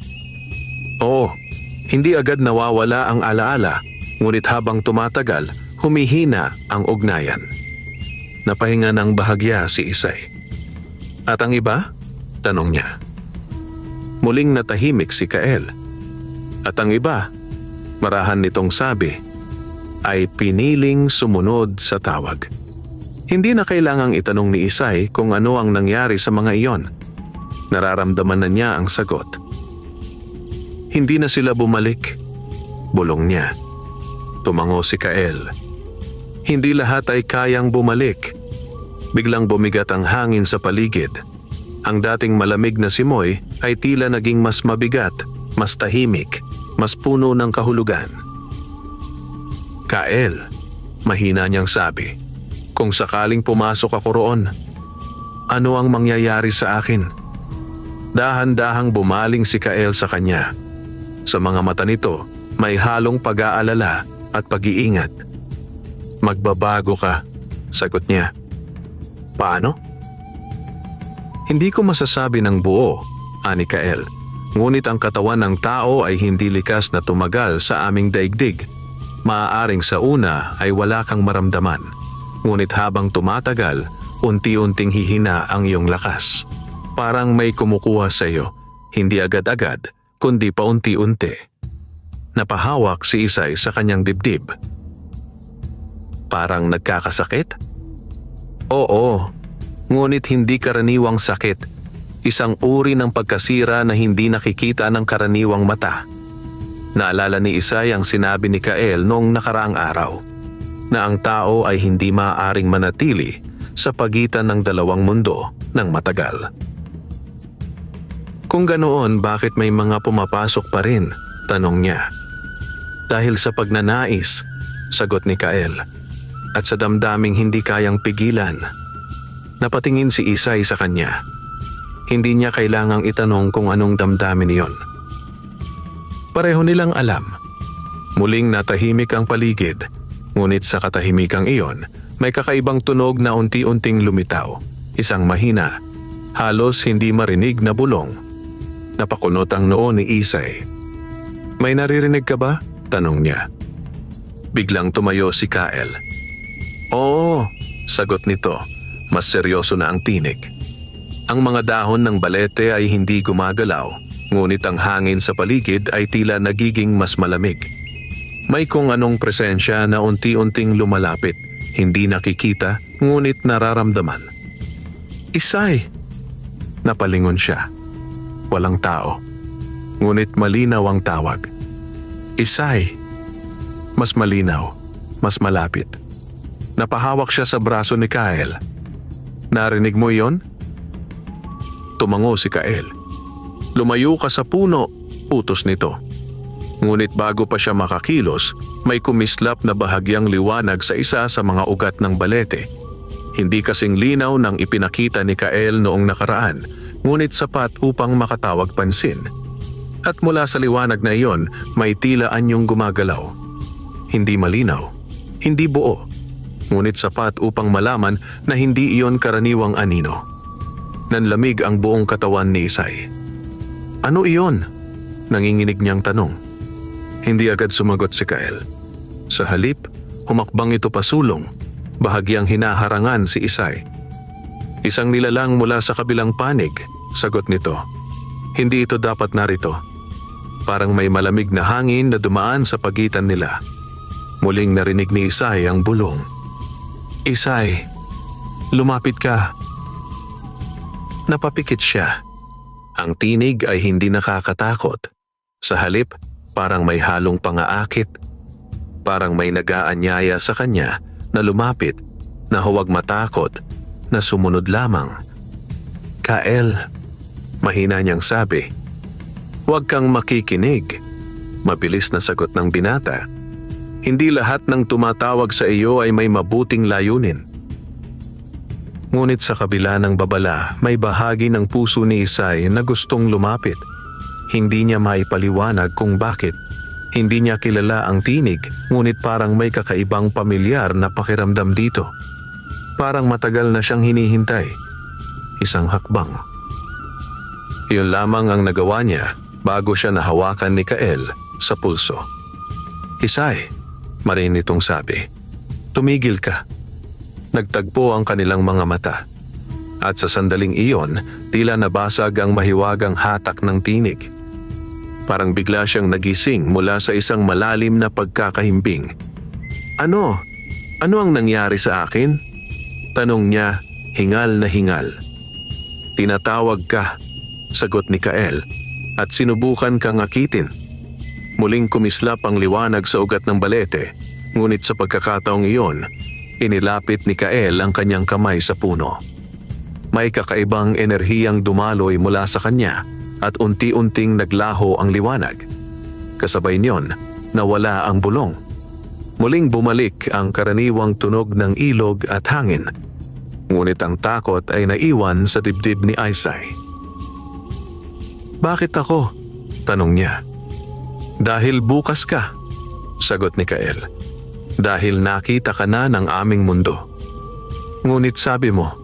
S1: Oo, hindi agad nawawala ang alaala, ngunit habang tumatagal, humihina ang ugnayan. Napahinga ng bahagya si Isay. At ang iba? Tanong niya. Muling natahimik si Kael. At ang iba, marahan nitong sabi, ay piniling sumunod sa tawag. Hindi na kailangang itanong ni Isay kung ano ang nangyari sa mga iyon. Nararamdaman na niya ang sagot. Hindi na sila bumalik. Bulong niya. Tumango si Kael. Hindi lahat ay kayang bumalik. Biglang bumigat ang hangin sa paligid. Ang dating malamig na simoy ay tila naging mas mabigat, mas tahimik, mas puno ng kahulugan. Kael, mahina niyang sabi. Kung sakaling pumasok ako roon, Ano ang mangyayari sa akin? Dahan-dahang bumaling si Kael sa kanya. Sa mga mata nito, may halong pag-aalala at pag-iingat. Magbabago ka, sagot niya. Paano? Hindi ko masasabi ng buo, ani Kael. Ngunit ang katawan ng tao ay hindi likas na tumagal sa aming daigdig. Maaaring sa una ay wala kang maramdaman. Ngunit habang tumatagal, unti-unting hihina ang iyong lakas. Parang may kumukuha sa iyo, hindi agad-agad, kundi paunti-unti. Napahawak si Isay sa kanyang dibdib. Parang nagkakasakit? Oo, ngunit hindi karaniwang sakit. Isang uri ng pagkasira na hindi nakikita ng karaniwang mata. Naalala ni Isay ang sinabi ni Kael noong nakaraang araw, na ang tao ay hindi maaaring manatili sa pagitan ng dalawang mundo ng matagal. Kung ganoon, bakit may mga pumapasok pa rin? Tanong niya. Dahil sa pagnanais, sagot ni Kael, at sa damdaming hindi kayang pigilan. Napatingin si Isay sa kanya. Hindi niya kailangang itanong kung anong damdamin iyon. Pareho nilang alam. Muling natahimik ang paligid, ngunit sa katahimikang iyon, may kakaibang tunog na unti-unting lumitaw. Isang mahina, halos hindi marinig na bulong. Napakunot ang noo ni Isay. May naririnig ka ba? Tanong niya. Biglang tumayo si Kael. Oo, sagot nito. Mas seryoso na ang tinig. Ang mga dahon ng balete ay hindi gumagalaw, ngunit ang hangin sa paligid ay tila nagiging mas malamig. May kung anong presensya na unti-unting lumalapit, hindi nakikita, ngunit nararamdaman. Isay! Napalingon siya. Walang tao, ngunit malinaw ang tawag. Isay! Mas malinaw, mas malapit. Napahawak siya sa braso ni Kael. Narinig mo iyon? Tumango si Kael. Lumayo ka sa puno, utos nito. Ngunit bago pa siya makakilos, may kumislap na bahagyang liwanag sa isa sa mga ugat ng balete. Hindi kasing linaw ng ipinakita ni Kael noong nakaraan, ngunit sapat upang makatawag pansin. At mula sa liwanag na iyon, may tila anyong gumagalaw. Hindi malinaw, hindi buo, ngunit sapat upang malaman na hindi iyon karaniwang anino. Nanlamig ang buong katawan ni Isay. Ano iyon? Nanginginig niyang tanong. Hindi agad sumagot si Kael. Sa halip, humakbang ito pasulong, bahagyang hinaharangan si Isay. Isang nilalang mula sa kabilang panig, sagot nito. Hindi ito dapat narito. Parang may malamig na hangin na dumaan sa pagitan nila. Muling narinig ni Isay ang bulong. Isay, lumapit ka. Napapikit siya. Ang tinig ay hindi nakakatakot. Sa halip, parang may halong pangaakit. Parang may nag-aanyaya sa kanya na lumapit, na huwag matakot, na sumunod lamang. Kael, mahina niyang sabi. Huwag kang makikinig. Mabilis na sagot ng binata. Hindi lahat ng tumatawag sa iyo ay may mabuting layunin. Ngunit sa kabila ng babala, may bahagi ng puso ni Isay na gustong lumapit. Hindi niya maipaliwanag kung bakit. Hindi niya kilala ang tinig, ngunit parang may kakaibang pamilyar na pakiramdam dito. Parang matagal na siyang hinihintay. Isang hakbang. Iyon lamang ang nagawa niya bago siya nahawakan ni Kael sa pulso. Isay, marinitong sabi. Tumigil ka. Nagtagpo ang kanilang mga mata. At sa sandaling iyon, tila nabasag ang mahiwagang hatak ng tinig. Parang bigla siyang nagising mula sa isang malalim na pagkakahimbing. Ano? Ano ang nangyari sa akin? Tanong niya, hingal na hingal. Tinatawag ka, sagot ni Kael, at sinubukan kang akitin. Muling kumislap ang liwanag sa ugat ng balete, ngunit sa pagkakataong iyon, inilapit ni Kael ang kanyang kamay sa puno. May kakaibang enerhiyang dumaloy mula sa kanya at unti-unting naglaho ang liwanag. Kasabay niyon, nawala ang bulong. Muling bumalik ang karaniwang tunog ng ilog at hangin. Ngunit ang takot ay naiwan sa dibdib ni Isay. "Bakit ako?" tanong niya. "Dahil bukas ka," sagot ni Kael. "Dahil nakita ka na ng aming mundo. Ngunit sabi mo,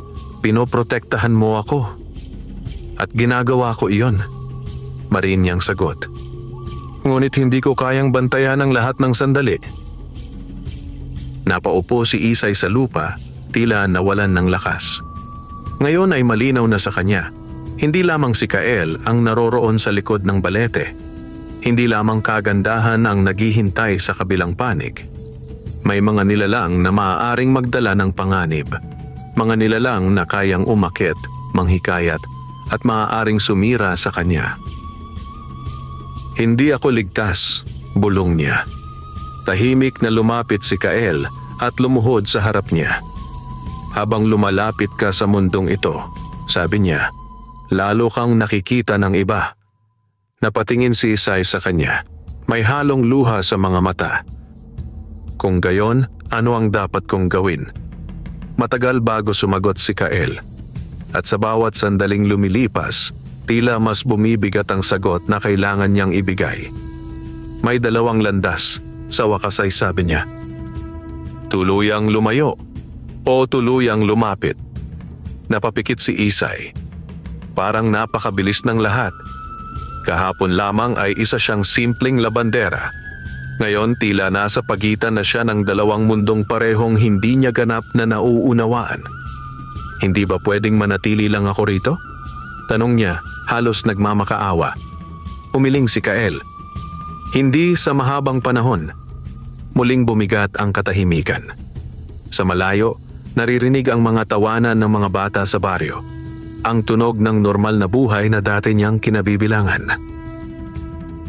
S1: pinoprotektahan mo ako. At ginagawa ko iyon." Marin niyang sagot. "Ngunit hindi ko kayang bantayan ang lahat ng sandali." Napaupo si Isay sa lupa, tila nawalan ng lakas. Ngayon ay malinaw na sa kanya. Hindi lamang si Kael ang naroroon sa likod ng balete. Hindi lamang kagandahan ang naghihintay sa kabilang panig. May mga nilalang na maaaring magdala ng panganib. Mga nilalang na kayang umakyat, manghikayat, at maaaring sumira sa kanya. "Hindi ako ligtas," bulong niya. Tahimik na lumapit si Kael at lumuhod sa harap niya. "Habang lumalapit ka sa mundong ito," sabi niya, "lalo kang nakikita ng iba." Napatingin si Isay sa kanya. May halong luha sa mga mata. "Kung gayon, ano ang dapat kong gawin?" Matagal bago sumagot si Kael. At sa bawat sandaling lumilipas, tila mas bumibigat ang sagot na kailangan niyang ibigay. May dalawang landas. Sa wakas ay sabi niya, "Tuluyang lumayo o tuluyang lumapit." Napapikit si Isay. Parang napakabilis ng lahat. Kahapon lamang ay isa siyang simpleng labandera. Ngayon tila nasa pagitan na siya ng dalawang mundong parehong hindi niya ganap na nauunawaan. "Hindi ba pwedeng manatili lang ako rito?" tanong niya, halos nagmamakaawa. Umiling si Kael. Hindi sa mahabang panahon. Muling bumigat ang katahimikan. Sa malayo, naririnig ang mga tawanan ng mga bata sa baryo. Ang tunog ng normal na buhay na dati niyang kinabibilangan.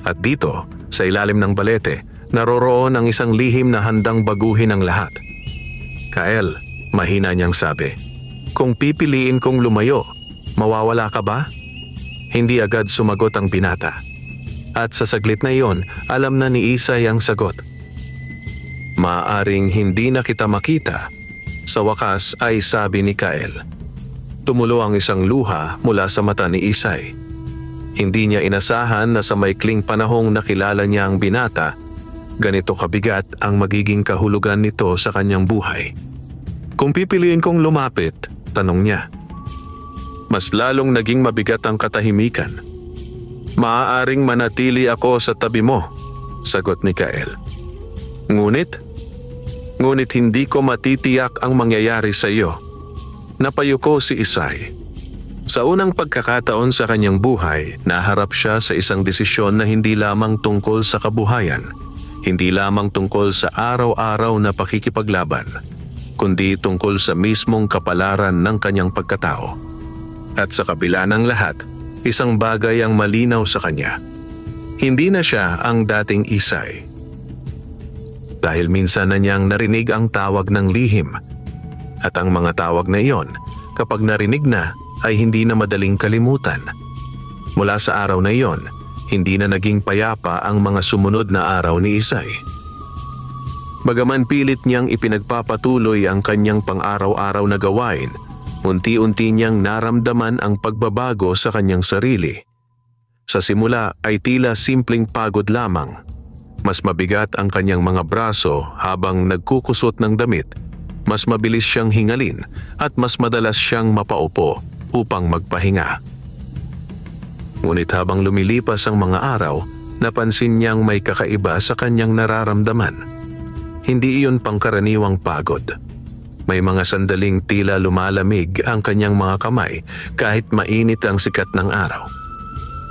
S1: At dito, sa ilalim ng balete, naroroon ang isang lihim na handang baguhin ang lahat. "Kael," mahina niyang sabi, "kung pipiliin kong lumayo, mawawala ka ba?" Hindi agad sumagot ang binata. At sa saglit na iyon, alam na ni Isay ang sagot. "Maaaring hindi na kita makita." Sa wakas ay sabi ni Kael. Tumulo ang isang luha mula sa mata ni Isay. Hindi niya inasahan na sa maikling panahong nakilala niya ang binata, ganito kabigat ang magiging kahulugan nito sa kanyang buhay. "Kung pipiliin kong lumapit," tanong niya. Mas lalong naging mabigat ang katahimikan. "Maaaring manatili ako sa tabi mo," sagot ni Kael. Ngunit hindi ko matitiyak ang mangyayari sa iyo." Napayuko si Isay. Sa unang pagkakataon sa kanyang buhay, naharap siya sa isang desisyon na hindi lamang tungkol sa kabuhayan, hindi lamang tungkol sa araw-araw na pakikipaglaban, kundi tungkol sa mismong kapalaran ng kanyang pagkatao. At sa kabila ng lahat, isang bagay ang malinaw sa kanya. Hindi na siya ang dating Isay. Dahil minsan na niyang narinig ang tawag ng lihim. At ang mga tawag na iyon, kapag narinig na, ay hindi na madaling kalimutan. Mula sa araw na iyon, hindi na naging payapa ang mga sumunod na araw ni Isay. Bagaman pilit niyang ipinagpapatuloy ang kanyang pang-araw-araw na gawain, unti-unti niyang naramdaman ang pagbabago sa kanyang sarili. Sa simula ay tila simpleng pagod lamang. Mas mabigat ang kanyang mga braso habang nagkukusot ng damit, mas mabilis siyang hingalin at mas madalas siyang mapaupo upang magpahinga. Ngunit habang lumilipas ang mga araw, napansin niyang may kakaiba sa kanyang nararamdaman. Hindi iyon pangkaraniwang pagod. May mga sandaling tila lumalamig ang kanyang mga kamay kahit mainit ang sikat ng araw.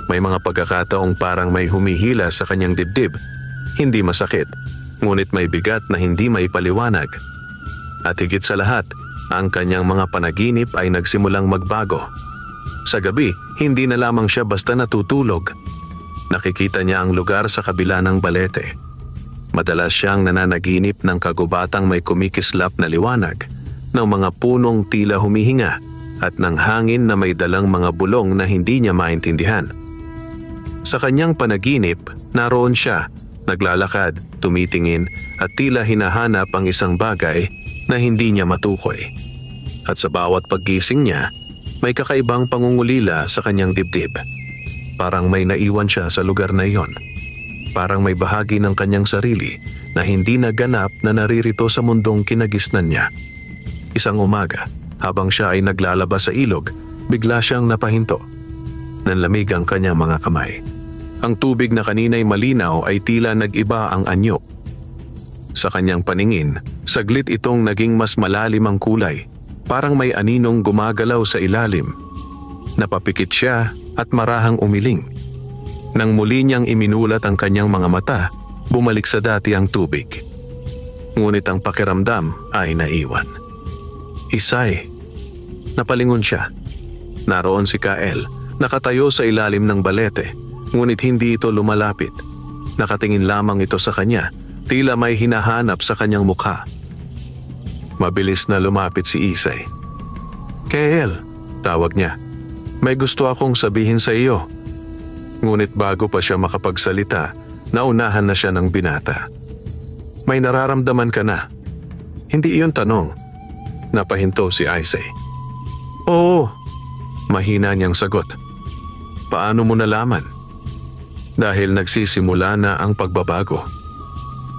S1: May mga pagkakataong parang may humihila sa kanyang dibdib. Hindi masakit, ngunit may bigat na hindi maipaliwanag. At higit sa lahat, ang kanyang mga panaginip ay nagsimulang magbago. Sa gabi, hindi na lamang siya basta natutulog. Nakikita niya ang lugar sa kabila ng balete. Madalas siyang nananaginip ng kagubatang may kumikislap na liwanag, ng mga punong tila humihinga, at ng hangin na may dalang mga bulong na hindi niya maintindihan. Sa kanyang panaginip, naroon siya, naglalakad, tumitingin, at tila hinahanap ang isang bagay na hindi niya matukoy. At sa bawat paggising niya, may kakaibang pangungulila sa kanyang dibdib. Parang may naiwan siya sa lugar na iyon. Parang may bahagi ng kanyang sarili na hindi naganap na naririto sa mundong kinagisnan niya. Isang umaga, habang siya ay naglalaba sa ilog, bigla siyang napahinto. Nanlamig ang kanyang mga kamay. Ang tubig na kanina'y malinaw ay tila nag-iba ang anyo. Sa kanyang paningin, saglit itong naging mas malalim ang kulay. Parang may aninong gumagalaw sa ilalim. Napapikit siya at marahang umiling. Nang muli niyang iminulat ang kanyang mga mata, bumalik sa dati ang tubig. Ngunit ang pakiramdam ay naiwan. Isay. Napalingon siya. Naroon si Kael, nakatayo sa ilalim ng balete, ngunit hindi ito lumalapit. Nakatingin lamang ito sa kanya, tila may hinahanap sa kanyang mukha. Mabilis na lumapit si Isay. "Kael," tawag niya. "May gusto akong sabihin sa iyo." Ngunit bago pa siya makapagsalita, naunahan na siya ng binata. "May nararamdaman ka na?" Hindi iyon tanong. Napahinto si Isay. "Oo," mahina niyang sagot. "Paano mo nalaman?" "Dahil nagsisimula na ang pagbabago."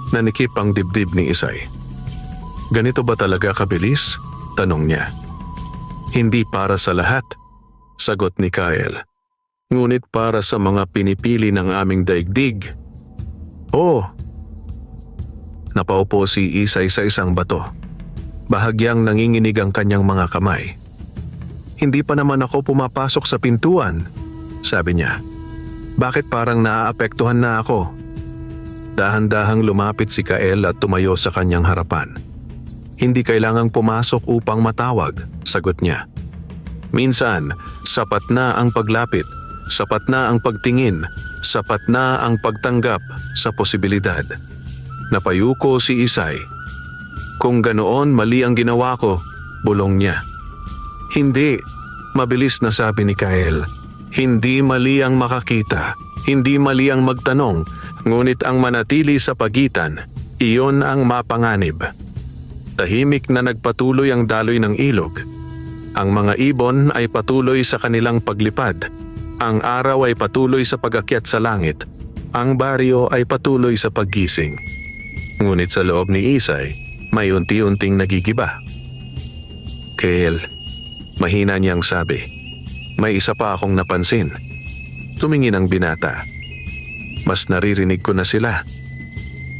S1: Nanikip ang dibdib ni Isay. "Ganito ba talaga kabilis?" tanong niya. "Hindi para sa lahat," sagot ni Kael. "Ngunit para sa mga pinipili ng aming daigdig." "Oo." Napaupo si Isay sa isang bato. Bahagyang nanginginig ang kanyang mga kamay. "Hindi pa naman ako pumapasok sa pintuan," sabi niya. "Bakit parang naaapektuhan na ako?" Dahan-dahang lumapit si Kael at tumayo sa kanyang harapan. "Hindi kailangang pumasok upang matawag," sagot niya. "Minsan, sapat na ang paglapit, sapat na ang pagtingin, sapat na ang pagtanggap sa posibilidad." Napayuko si Isay. "Kung ganoon mali ang ginawa ko," bulong niya. "Hindi," mabilis na sabi ni Kael. "Hindi mali ang makakita, hindi mali ang magtanong, ngunit ang manatili sa pagitan, iyon ang mapanganib." Tahimik na nagpatuloy ang daloy ng ilog. Ang mga ibon ay patuloy sa kanilang paglipad. Ang araw ay patuloy sa pag-akyat sa langit. Ang baryo ay patuloy sa paggising. Ngunit sa loob ni Isay, may unti-unting nagigiba. "Kael," mahina niyang sabi, "may isa pa akong napansin." Tumingin ang binata. "Mas naririnig ko na sila."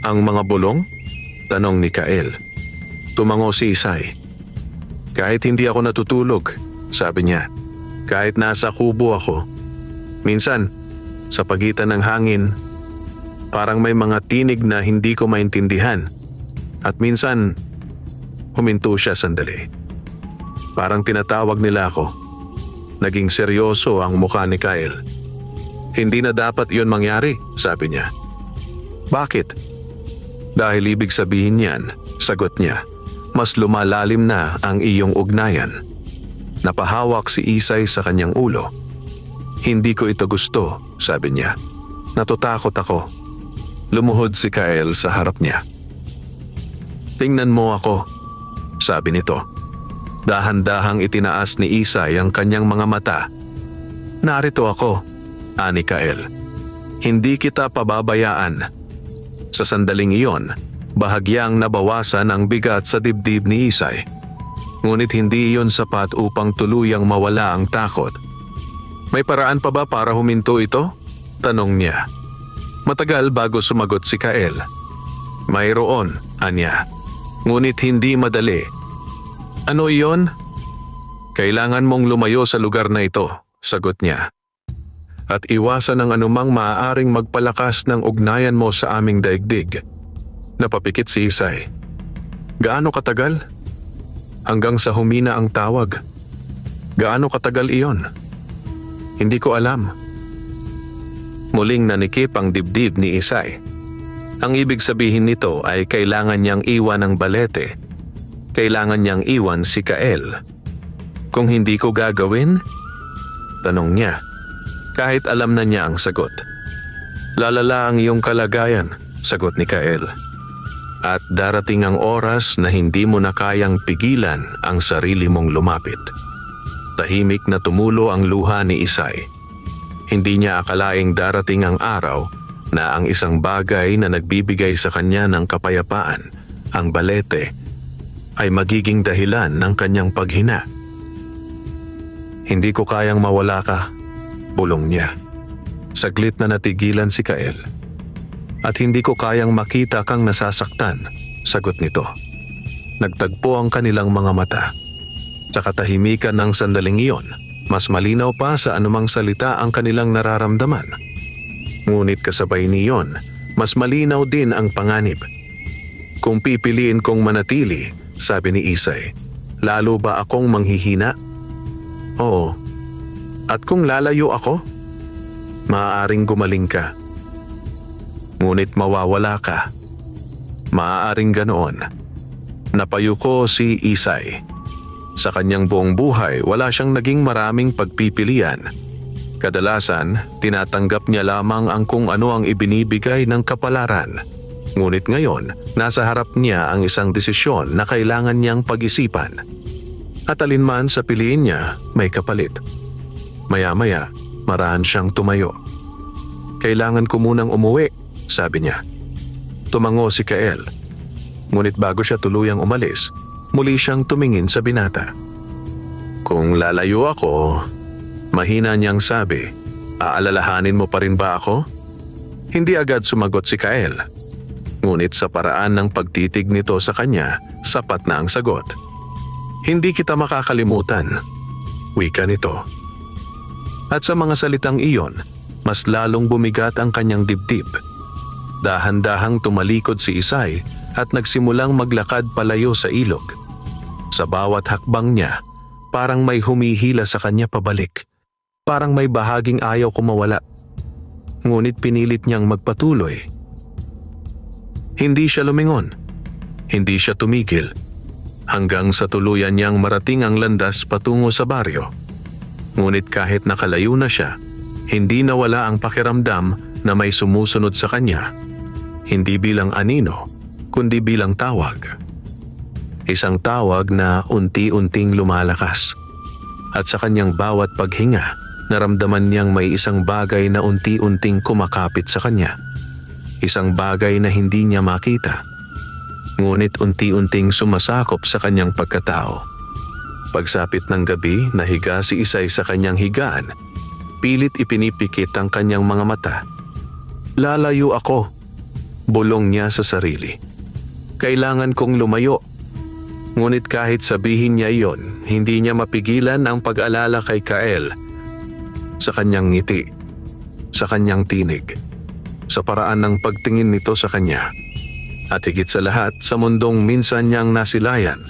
S1: "Ang mga bulong?" tanong ni Kael. Tumango si Isay. "Kahit hindi ako natutulog," sabi niya. "Kahit nasa kubo ako. Minsan, sa pagitan ng hangin, parang may mga tinig na hindi ko maintindihan. At minsan, huminto siya sandali. Parang tinatawag nila ako." Naging seryoso ang mukha ni Kael. "Hindi na dapat iyon mangyari," sabi niya. "Bakit?" "Dahil ibig sabihin niyan," sagot niya, "mas lumalalim na ang iyong ugnayan." Napahawak si Isay sa kanyang ulo. "Hindi ko ito gusto," sabi niya. "Natatakot ako." Lumuhod si Kael sa harap niya. "Tingnan mo ako," sabi nito. Dahan-dahang itinaas ni Isay ang kanyang mga mata. "Narito ako," ani Kael. "Hindi kita pababayaan." Sa sandaling iyon, bahagyang nabawasan ang bigat sa dibdib ni Isay. Ngunit hindi iyon sapat upang tuluyang mawala ang takot. "May paraan pa ba para huminto ito?" tanong niya. Matagal bago sumagot si Kael. "Mayroon," anya. "Ngunit hindi madali." "Ano iyon?" "Kailangan mong lumayo sa lugar na ito," sagot niya. "At iwasan ang anumang maaaring magpalakas ng ugnayan mo sa aming daigdig." Napapikit si Isay. "Gaano katagal?" "Hanggang sa humina ang tawag." "Gaano katagal iyon?" "Hindi ko alam." Muling nanikip ang dibdib ni Isay. Ang ibig sabihin nito ay kailangan niyang iwan ang balete. Kailangan niyang iwan si Kael. "Kung hindi ko gagawin?" tanong niya. Kahit alam na niya ang sagot. "Lalala ang iyong kalagayan," sagot ni Kael. At darating ang oras na hindi mo na kayang pigilan ang sarili mong lumapit. Tahimik na tumulo ang luha ni Isay. Hindi niya akalaing darating ang araw na ang isang bagay na nagbibigay sa kanya ng kapayapaan, ang balete, ay magiging dahilan ng kanyang paghina. Hindi ko kayang mawala ka, bulong niya. Saglit na natigilan si Kael. At hindi ko kayang makita kang nasasaktan, sagot nito. Nagtagpo ang kanilang mga mata. Sa katahimikan ng sandaling iyon, mas malinaw pa sa anumang salita ang kanilang nararamdaman. Ngunit kasabay niyon, mas malinaw din ang panganib. Kung pipiliin kong manatili, sabi ni Isay, lalo ba akong manghihina? Oo. At kung lalayo ako, maaaring gumaling ka. Ngunit mawawala ka. Maaaring ganoon. Napayuko si Isay. Sa kanyang buong buhay, wala siyang naging maraming pagpipilian. Kadalasan, tinatanggap niya lamang ang kung ano ang ibinibigay ng kapalaran. Ngunit ngayon, nasa harap niya ang isang desisyon na kailangan niyang pag-isipan. At alinman sa piliin niya, may kapalit. Maya-maya, marahan siyang tumayo. Kailangan ko munang umuwi, sabi niya. Tumango si Kael. Ngunit bago siya tuluyang umalis, muli siyang tumingin sa binata. Kung lalayo ako, mahina niyang sabi, aalalahanin mo pa rin ba ako? Hindi agad sumagot si Kael. Ngunit sa paraan ng pagtitig nito sa kanya, sapat na ang sagot. Hindi kita makakalimutan, wika nito. At sa mga salitang iyon, mas lalong bumigat ang kanyang dibdib. Dahan-dahang tumalikod si Isay at nagsimulang maglakad palayo sa ilog. Sa bawat hakbang niya, parang may humihila sa kanya pabalik. Parang may bahaging ayaw kumawala. Ngunit pinilit niyang magpatuloy. Hindi siya lumingon. Hindi siya tumigil. Hanggang sa tuluyan niyang marating ang landas patungo sa baryo. Ngunit kahit nakalayo na siya, hindi nawala ang pakiramdam na may sumusunod sa kanya. Hindi bilang anino, kundi bilang tawag. Isang tawag na unti-unting lumalakas. At sa kanyang bawat paghinga, naramdaman niyang may isang bagay na unti-unting kumakapit sa kanya. Isang bagay na hindi niya makita. Ngunit unti-unting sumasakop sa kanyang pagkatao. Pagsapit ng gabi, nahiga si Isay sa kanyang higaan. Pilit ipinipikit ang kanyang mga mata. Lalayo ako, bulong niya sa sarili. Kailangan kong lumayo. Ngunit kahit sabihin niya iyon, hindi niya mapigilan ang pag-alala kay Kael. Sa kanyang ngiti, sa kanyang tinig, sa paraan ng pagtingin nito sa kanya. At higit sa lahat, sa mundong minsan niyang nasilayan.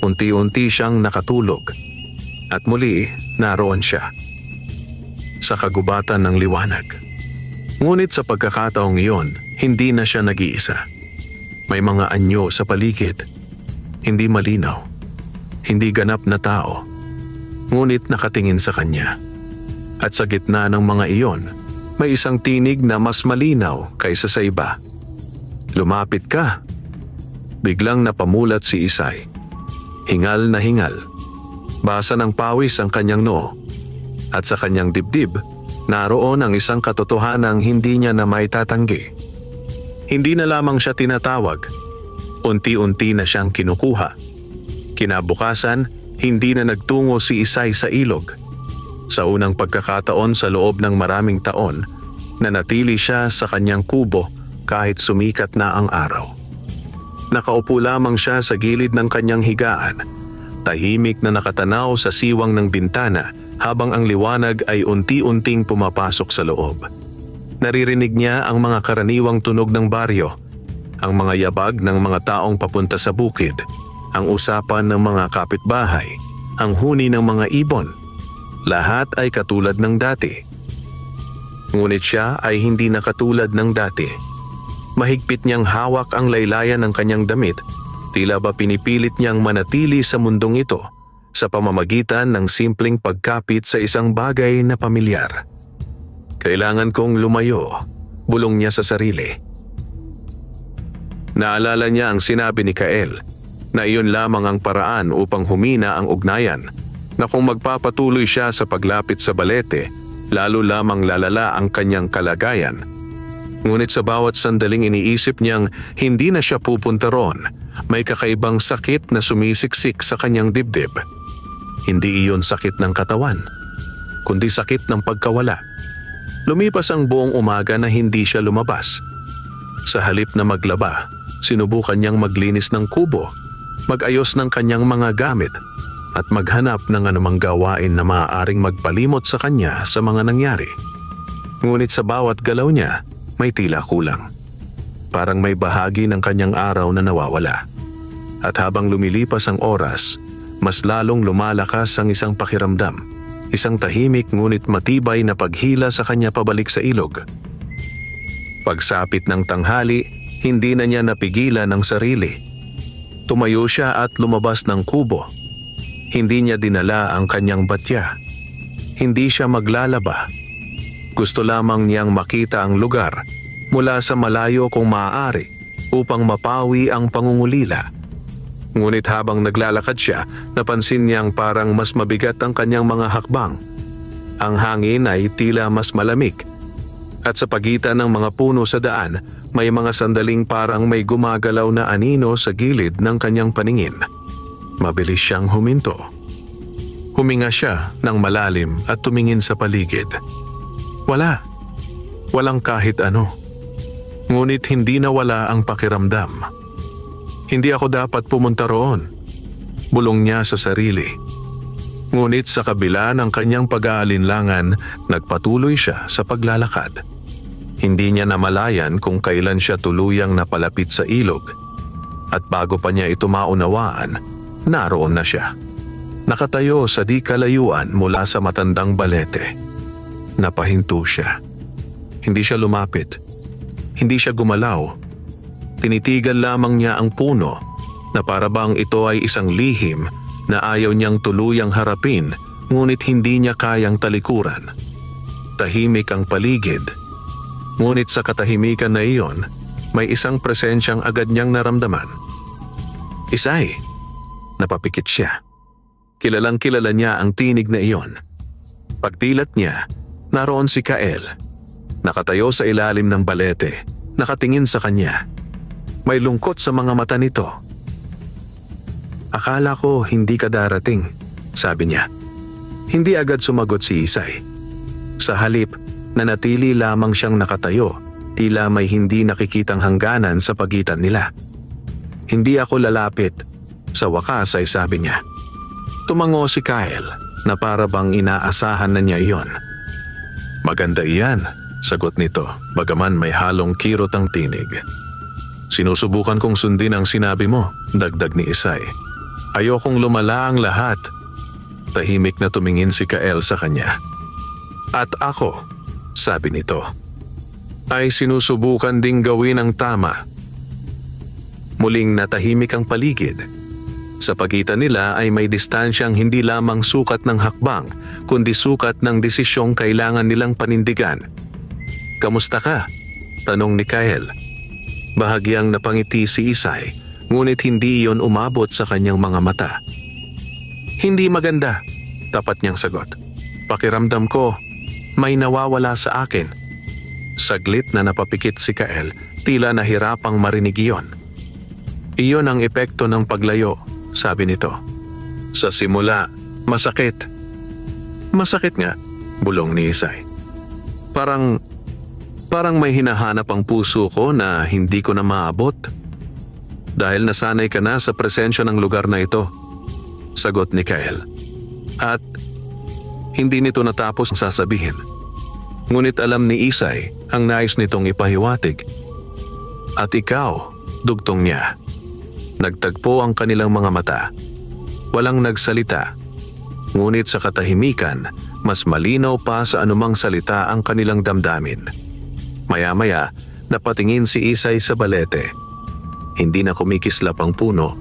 S1: Unti-unti siyang nakatulog. At muli, naroon siya. Sa kagubatan ng liwanag. Ngunit sa pagkakataong iyon, hindi na siya nag-iisa. May mga anyo sa paligid. Hindi malinaw. Hindi ganap na tao. Ngunit nakatingin sa kanya. At sa gitna ng mga iyon, may isang tinig na mas malinaw kaysa sa iba. Lumapit ka. Biglang napamulat si Isay. Hingal na hingal. Basa ng pawis ang kanyang noo. At sa kanyang dibdib, naroon ang isang katotohanang hindi niya na maitatanggi. Hindi na lamang siya tinatawag. Unti-unti na siyang kinukuha. Kinabukasan, hindi na nagtungo si Isay sa ilog. Sa unang pagkakataon sa loob ng maraming taon, nanatili siya sa kanyang kubo kahit sumikat na ang araw. Nakaupo lamang siya sa gilid ng kanyang higaan, tahimik na nakatanaw sa siwang ng bintana habang ang liwanag ay unti-unting pumapasok sa loob. Naririnig niya ang mga karaniwang tunog ng baryo, ang mga yabag ng mga taong papunta sa bukid, ang usapan ng mga kapitbahay, ang huni ng mga ibon. Lahat ay katulad ng dati. Ngunit siya ay hindi na katulad ng dati. Mahigpit niyang hawak ang laylayan ng kanyang damit, tila ba pinipilit niyang manatili sa mundong ito sa pamamagitan ng simpleng pagkapit sa isang bagay na pamilyar. Kailangan kong lumayo, bulong niya sa sarili. Naalala niya ang sinabi ni Kael na iyon lamang ang paraan upang humina ang ugnayan, na kung magpapatuloy siya sa paglapit sa Balete, lalo lamang lalala ang kanyang kalagayan. Ngunit sa bawat sandaling iniisip niyang hindi na siya pupunta roon, may kakaibang sakit na sumisiksik sa kanyang dibdib. Hindi iyon sakit ng katawan, kundi sakit ng pagkawala. Lumipas ang buong umaga na hindi siya lumabas. Sa halip na maglaba, sinubukan niyang maglinis ng kubo, mag-ayos ng kanyang mga gamit, at maghanap ng anumang gawain na maaaring magpalimot sa kanya sa mga nangyari. Ngunit sa bawat galaw niya, may tila kulang. Parang may bahagi ng kanyang araw na nawawala. At habang lumilipas ang oras, mas lalong lumalakas ang isang pakiramdam. Isang tahimik ngunit matibay na paghila sa kanya pabalik sa ilog. Pagsapit ng tanghali, hindi na niya napigilan ang sarili. Tumayo siya at lumabas ng kubo. Hindi niya dinala ang kanyang batya. Hindi siya maglalaba. Gusto lamang niyang makita ang lugar mula sa malayo kung maaari upang mapawi ang pangungulila. Ngunit habang naglalakad siya, napansin niyang parang mas mabigat ang kanyang mga hakbang. Ang hangin ay tila mas malamig. At sa pagitan ng mga puno sa daan, may mga sandaling parang may gumagalaw na anino sa gilid ng kanyang paningin. Mabilis siyang huminto. Huminga siya ng malalim at tumingin sa paligid. Wala. Walang kahit ano. Ngunit hindi nawala ang pakiramdam. Hindi ako dapat pumunta roon. Bulong niya sa sarili. Ngunit sa kabila ng kanyang pag-aalinlangan, nagpatuloy siya sa paglalakad. Hindi niya namalayan kung kailan siya tuluyang napalapit sa ilog. At bago pa niya ito maunawaan, naroon na siya. Nakatayo sa di kalayuan mula sa matandang Balete. Napahinto siya. Hindi siya lumapit. Hindi siya gumalaw. Tinitigan lamang niya ang puno na parabang ito ay isang lihim na ayaw niyang tuluyang harapin, ngunit hindi niya kayang talikuran. Tahimik ang paligid. Ngunit sa katahimikan na iyon, may isang presensyang agad niyang naramdaman. Isay, napapikit siya. Kilalang kilala niya ang tinig na iyon. Pagtilat niya, naroon si Kael. Nakatayo sa ilalim ng balete, nakatingin sa kanya. May lungkot sa mga mata nito. Akala ko hindi ka darating, sabi niya. Hindi agad sumagot si Isay. Sa halip, nanatili lamang siyang nakatayo, tila may hindi nakikitang hangganan sa pagitan nila. Hindi ako lalapit, sa wakas ay sabi niya. Tumango si Kyle na parabang inaasahan na niya iyon. Maganda iyan, sagot nito, bagaman may halong kirot ang tinig. Sinusubukan kong sundin ang sinabi mo, dagdag ni Isay. Ayokong lumala ang lahat. Tahimik na tumingin si Kael sa kanya. At ako, sabi nito, ay sinusubukan ding gawin ang tama. Muling natahimik ang paligid. Sa pagitan nila ay may distansyang hindi lamang sukat ng hakbang, kundi sukat ng desisyong kailangan nilang panindigan. Kamusta ka? Tanong ni Kael. Bahagyang napangiti si Isay, ngunit hindi iyon umabot sa kanyang mga mata. Hindi maganda, tapat niyang sagot. Pakiramdam ko, may nawawala sa akin. Saglit na napapikit si Kael, tila nahirapang marinig iyon. Iyon ang epekto ng paglayo, sabi nito. Sa simula, masakit. Masakit nga, bulong ni Isay. Parang may hinahanap ang puso ko na hindi ko na maabot. Dahil nasanay ka na sa presensya ng lugar na ito, sagot ni Kael. At hindi nito natapos ang sasabihin. Ngunit alam ni Isay ang nais nitong ipahiwatig. At ikaw, dugtong niya. Nagtagpo ang kanilang mga mata. Walang nagsalita. Ngunit sa katahimikan, mas malinaw pa sa anumang salita ang kanilang damdamin. Maya-maya, napatingin si Isay sa balete. Hindi na kumikislap ang puno.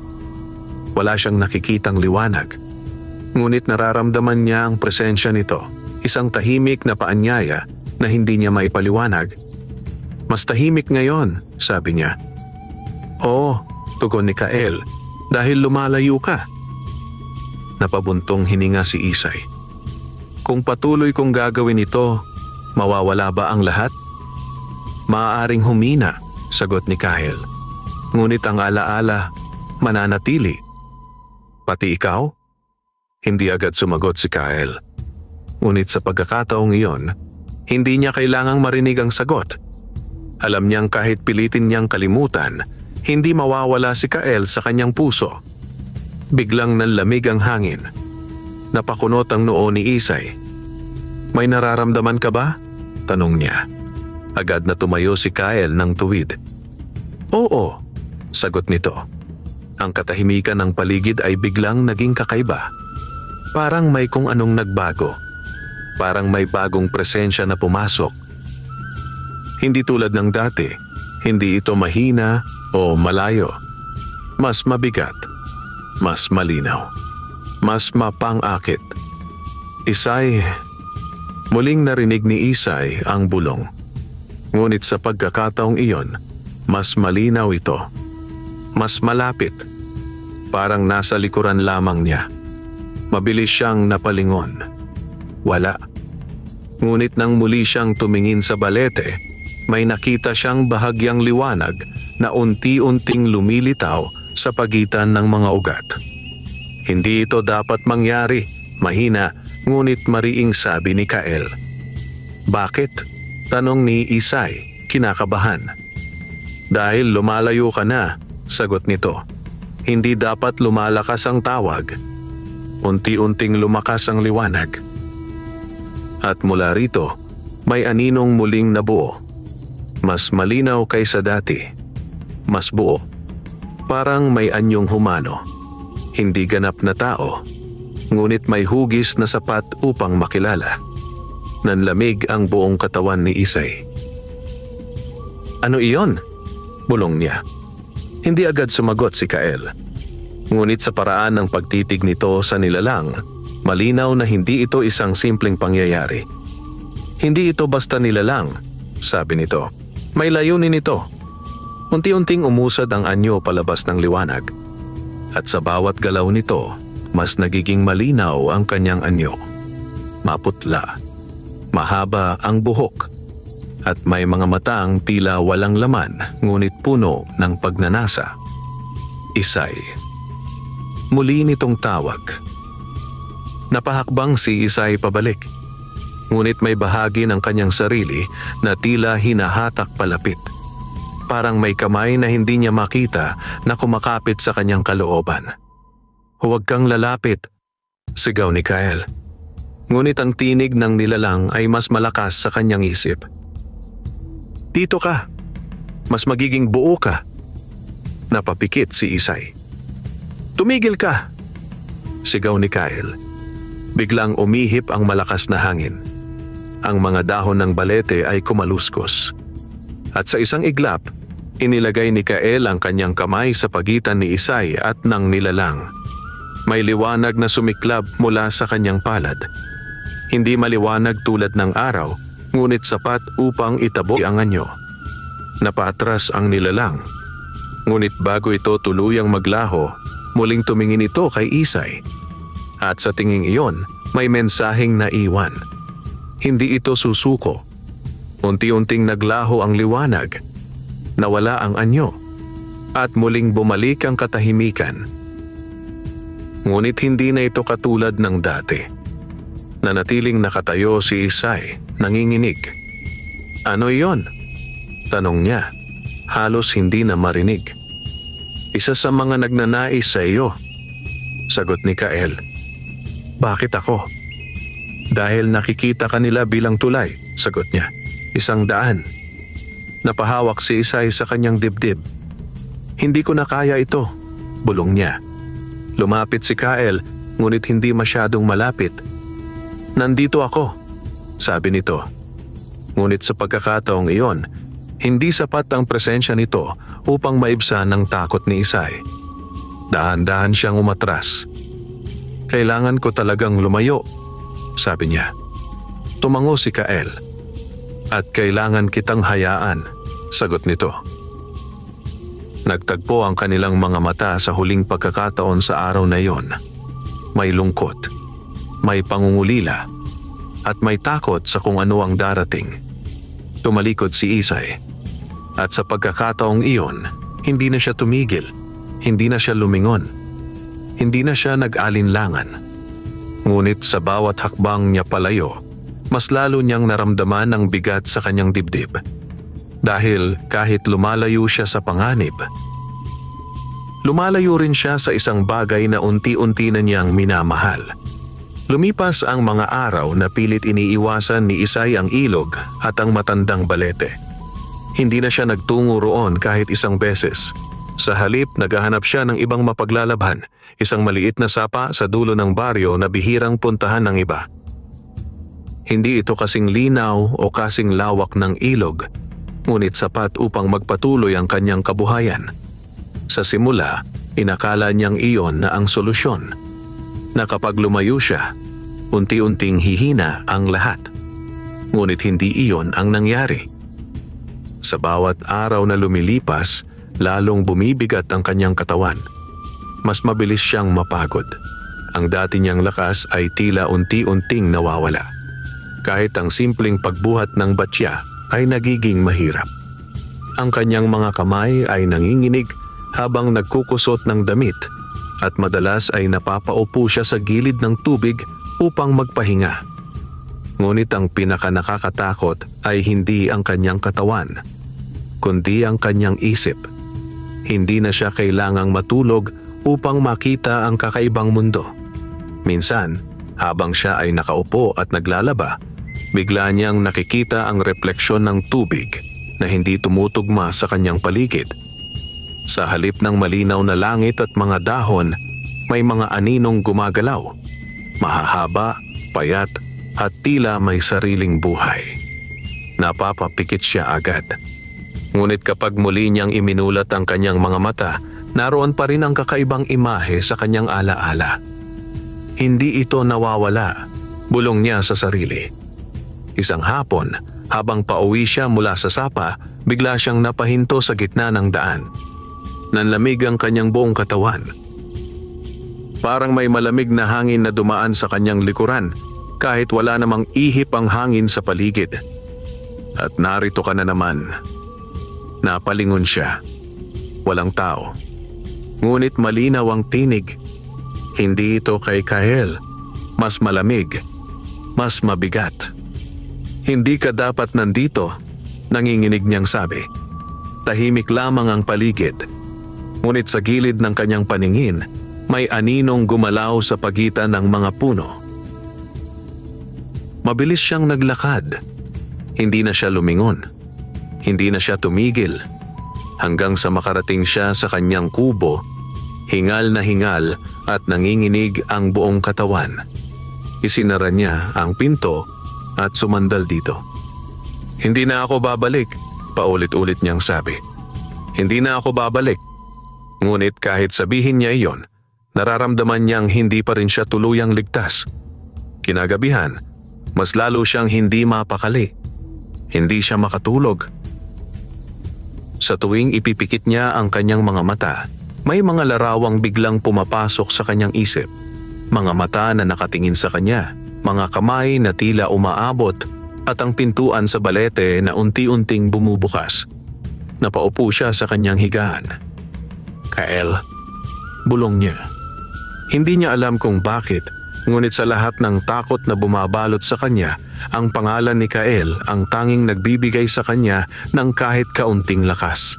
S1: Wala siyang nakikitang liwanag. Ngunit nararamdaman niya ang presensya nito. Isang tahimik na paanyaya na hindi niya maipaliwanag. Mas tahimik ngayon, sabi niya. Oo, tugon ni Kael, dahil lumalayo ka. Napabuntong hininga si Isay. Kung patuloy kong gagawin ito, mawawala ba ang lahat? Maaaring humina, sagot ni Kael. Ngunit ang alaala, mananatili. Pati ikaw? Hindi agad sumagot si Kael. Ngunit sa pagkakataong iyon, hindi niya kailangang marinig ang sagot. Alam niyang kahit pilitin niyang kalimutan, hindi mawawala si Kael sa kanyang puso. Biglang nanlamig ang hangin. Napakunot ang noo ni Isay. May nararamdaman ka ba? Tanong niya. Agad na tumayo si Kael ng tuwid. Oo, sagot nito. Ang katahimikan ng paligid ay biglang naging kakaiba. Parang may kung anong nagbago. Parang may bagong presensya na pumasok. Hindi tulad ng dati, hindi ito mahina o malayo. Mas mabigat, mas malinaw, mas mapang-akit. Isay, muling narinig ni Isay ang bulong. Ngunit sa pagkakataong iyon, mas malinaw ito. Mas malapit. Parang nasa likuran lamang niya. Mabilis siyang napalingon. Wala. Ngunit nang muli siyang tumingin sa balete, may nakita siyang bahagyang liwanag na unti-unting lumilitaw sa pagitan ng mga ugat. Hindi ito dapat mangyari, mahina, ngunit mariing sabi ni Kael. Bakit? Tanong ni Isay, kinakabahan. Dahil lumalayo ka na, sagot nito. Hindi dapat lumalakas ang tawag. Unti-unting lumakas ang liwanag. At mula rito, may aninong muling nabuo. Mas malinaw kaysa dati. Mas buo. Parang may anyong humano. Hindi ganap na tao. Ngunit may hugis na sapat upang makilala. Nanlamig ang buong katawan ni Isay. Ano iyon? Bulong niya. Hindi agad sumagot si Kael. Ngunit sa paraan ng pagtitig nito sa nilalang, malinaw na hindi ito isang simpleng pangyayari. Hindi ito basta nilalang, sabi nito. May layunin ito. Unti-unting umusad ang anyo palabas ng liwanag. At sa bawat galaw nito, mas nagiging malinaw ang kanyang anyo. Maputla. Mahaba ang buhok. At may mga matang tila walang laman, ngunit puno ng pagnanasa. Isay. Muli nitong tawag. Napahakbang si Isay pabalik. Ngunit may bahagi ng kanyang sarili na tila hinahatak palapit. Parang may kamay na hindi niya makita na kumakapit sa kanyang kalooban. Huwag kang lalapit, sigaw ni Kael. Ngunit ang tinig ng nilalang ay mas malakas sa kanyang isip. Dito ka. Mas magiging buo ka. Napapikit si Isay. Tumigil ka! Sigaw ni Kael. Biglang umihip ang malakas na hangin. Ang mga dahon ng balete ay kumaluskos. At sa isang iglap, inilagay ni Kael ang kanyang kamay sa pagitan ni Isay at ng nilalang. May liwanag na sumiklab mula sa kanyang palad. Hindi maliwanag tulad ng araw, ngunit sapat upang itabo ang anyo. Napaatras ang nilalang. Ngunit bago ito tuluyang maglaho, muling tumingin ito kay Isay. At sa tinging iyon, may mensaheng naiwan. Hindi ito susuko. Unti-unting naglaho ang liwanag. Nawala ang anyo. At muling bumalik ang katahimikan. Ngunit hindi na ito katulad ng dati. Nanatiling nakatayo si Isay, nanginginig. Ano iyon? Tanong niya. Halos hindi na marinig. Isa sa mga nagnanais sa iyo. Sagot ni Kael. Bakit ako? Dahil nakikita ka nila bilang tulay, sagot niya. 100. Napahawak si Isay sa kanyang dibdib. Hindi ko na kaya ito, bulong niya. Lumapit si Kael, ngunit hindi masyadong malapit. Nandito ako, sabi nito. Ngunit sa pagkakataong iyon, hindi sapat ang presensya nito upang maibsan ang takot ni Isay. Dahan-dahan siyang umatras. Kailangan ko talagang lumayo, sabi niya. Tumango si Kael. At kailangan kitang hayaan, sagot nito. Nagtagpo ang kanilang mga mata sa huling pagkakataon sa araw na iyon. May lungkot, may pangungulila, at may takot sa kung ano ang darating. Tumalikod si Isay. At sa pagkakataong iyon, hindi na siya tumigil, hindi na siya lumingon, hindi na siya nag-alinlangan. Ngunit sa bawat hakbang niya palayo, mas lalo niyang naramdaman ang bigat sa kanyang dibdib. Dahil kahit lumalayo siya sa panganib, lumalayo rin siya sa isang bagay na unti-unti na niyang minamahal. Lumipas ang mga araw na pilit iniiwasan ni Isay ang ilog at ang matandang balete. Hindi na siya nagtungo roon kahit isang beses. Sa halip, naghahanap siya ng ibang mapaglalabhan, isang maliit na sapa sa dulo ng baryo na bihirang puntahan ng iba. Hindi ito kasing linaw o kasing lawak ng ilog, ngunit sapat upang magpatuloy ang kanyang kabuhayan. Sa simula, inakala niyang iyon na ang solusyon, na kapag lumayo siya, unti-unting hihina ang lahat. Ngunit hindi iyon ang nangyari. Sa bawat araw na lumilipas, lalong bumibigat ang kanyang katawan. Mas mabilis siyang mapagod. Ang dati niyang lakas ay tila unti-unting nawawala. Kahit ang simpleng pagbuhat ng batya ay nagiging mahirap. Ang kanyang mga kamay ay nanginginig habang nagkukusot ng damit at madalas ay napapaupo siya sa gilid ng tubig upang magpahinga. Ngunit ang pinakanakakatakot ay hindi ang kanyang katawan, kundi ang kanyang isip. Hindi na siya kailangang matulog upang makita ang kakaibang mundo. Minsan, habang siya ay nakaupo at naglalaba, bigla niyang nakikita ang refleksyon ng tubig na hindi tumutugma sa kanyang paligid. Sa halip ng malinaw na langit at mga dahon, may mga aninong gumagalaw. Mahahaba, payat, at tila may sariling buhay. Napapapikit siya agad. Ngunit kapag muli niyang iminulat ang kanyang mga mata, naroon pa rin ang kakaibang imahe sa kanyang alaala. Hindi ito nawawala, bulong niya sa sarili. Isang hapon, habang pauwi siya mula sa sapa, bigla siyang napahinto sa gitna ng daan. Nanlamig ang kanyang buong katawan. Parang may malamig na hangin na dumaan sa kanyang likuran, kahit wala namang ihip ang hangin sa paligid. At narito ka na naman. Napalingon siya. Walang tao. Ngunit malinaw ang tinig. Hindi ito kay Kael. Mas malamig. Mas mabigat. Hindi ka dapat nandito, nanginginig niyang sabi. Tahimik lamang ang paligid. Ngunit sa gilid ng kanyang paningin, may aninong gumalaw sa pagitan ng mga puno. Mabilis siyang naglakad. Hindi na siya lumingon. Hindi na siya tumigil. Hanggang sa makarating siya sa kanyang kubo, hingal na hingal at nanginginig ang buong katawan. Isinara niya ang pinto at sumandal dito. Hindi na ako babalik, paulit-ulit niyang sabi. Hindi na ako babalik. Ngunit kahit sabihin niya iyon, nararamdaman niyang hindi pa rin siya tuluyang ligtas. Kinagabihan, mas lalo siyang hindi mapakali. Hindi siya makatulog. Sa tuwing ipipikit niya ang kanyang mga mata, may mga larawang biglang pumapasok sa kanyang isip. Mga mata na nakatingin sa kanya, mga kamay na tila umaabot, at ang pintuan sa balete na unti-unting bumubukas. Napaupo siya sa kanyang higaan. Kael, bulong niya. Hindi niya alam kung bakit, ngunit sa lahat ng takot na bumabalot sa kanya, ang pangalan ni Kael ang tanging nagbibigay sa kanya ng kahit kaunting lakas.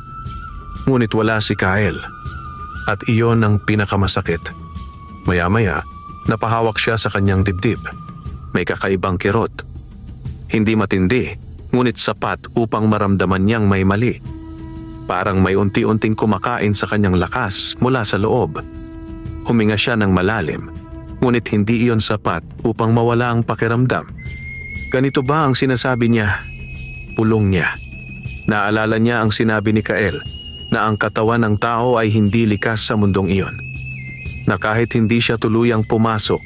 S1: Ngunit wala si Kael. At iyon ang pinakamasakit. Maya-maya, napahawak siya sa kanyang dibdib. May kakaibang kirot. Hindi matindi, ngunit sapat upang maramdaman niyang may mali. Parang may unti-unting kumakain sa kanyang lakas mula sa loob. Huminga siya ng malalim, ngunit hindi iyon sapat upang mawala ang pakiramdam. Ganito ba ang sinasabi niya? Pulong niya. Naalala niya ang sinabi ni Kael na ang katawan ng tao ay hindi likas sa mundong iyon. Na kahit hindi siya tuluyang pumasok,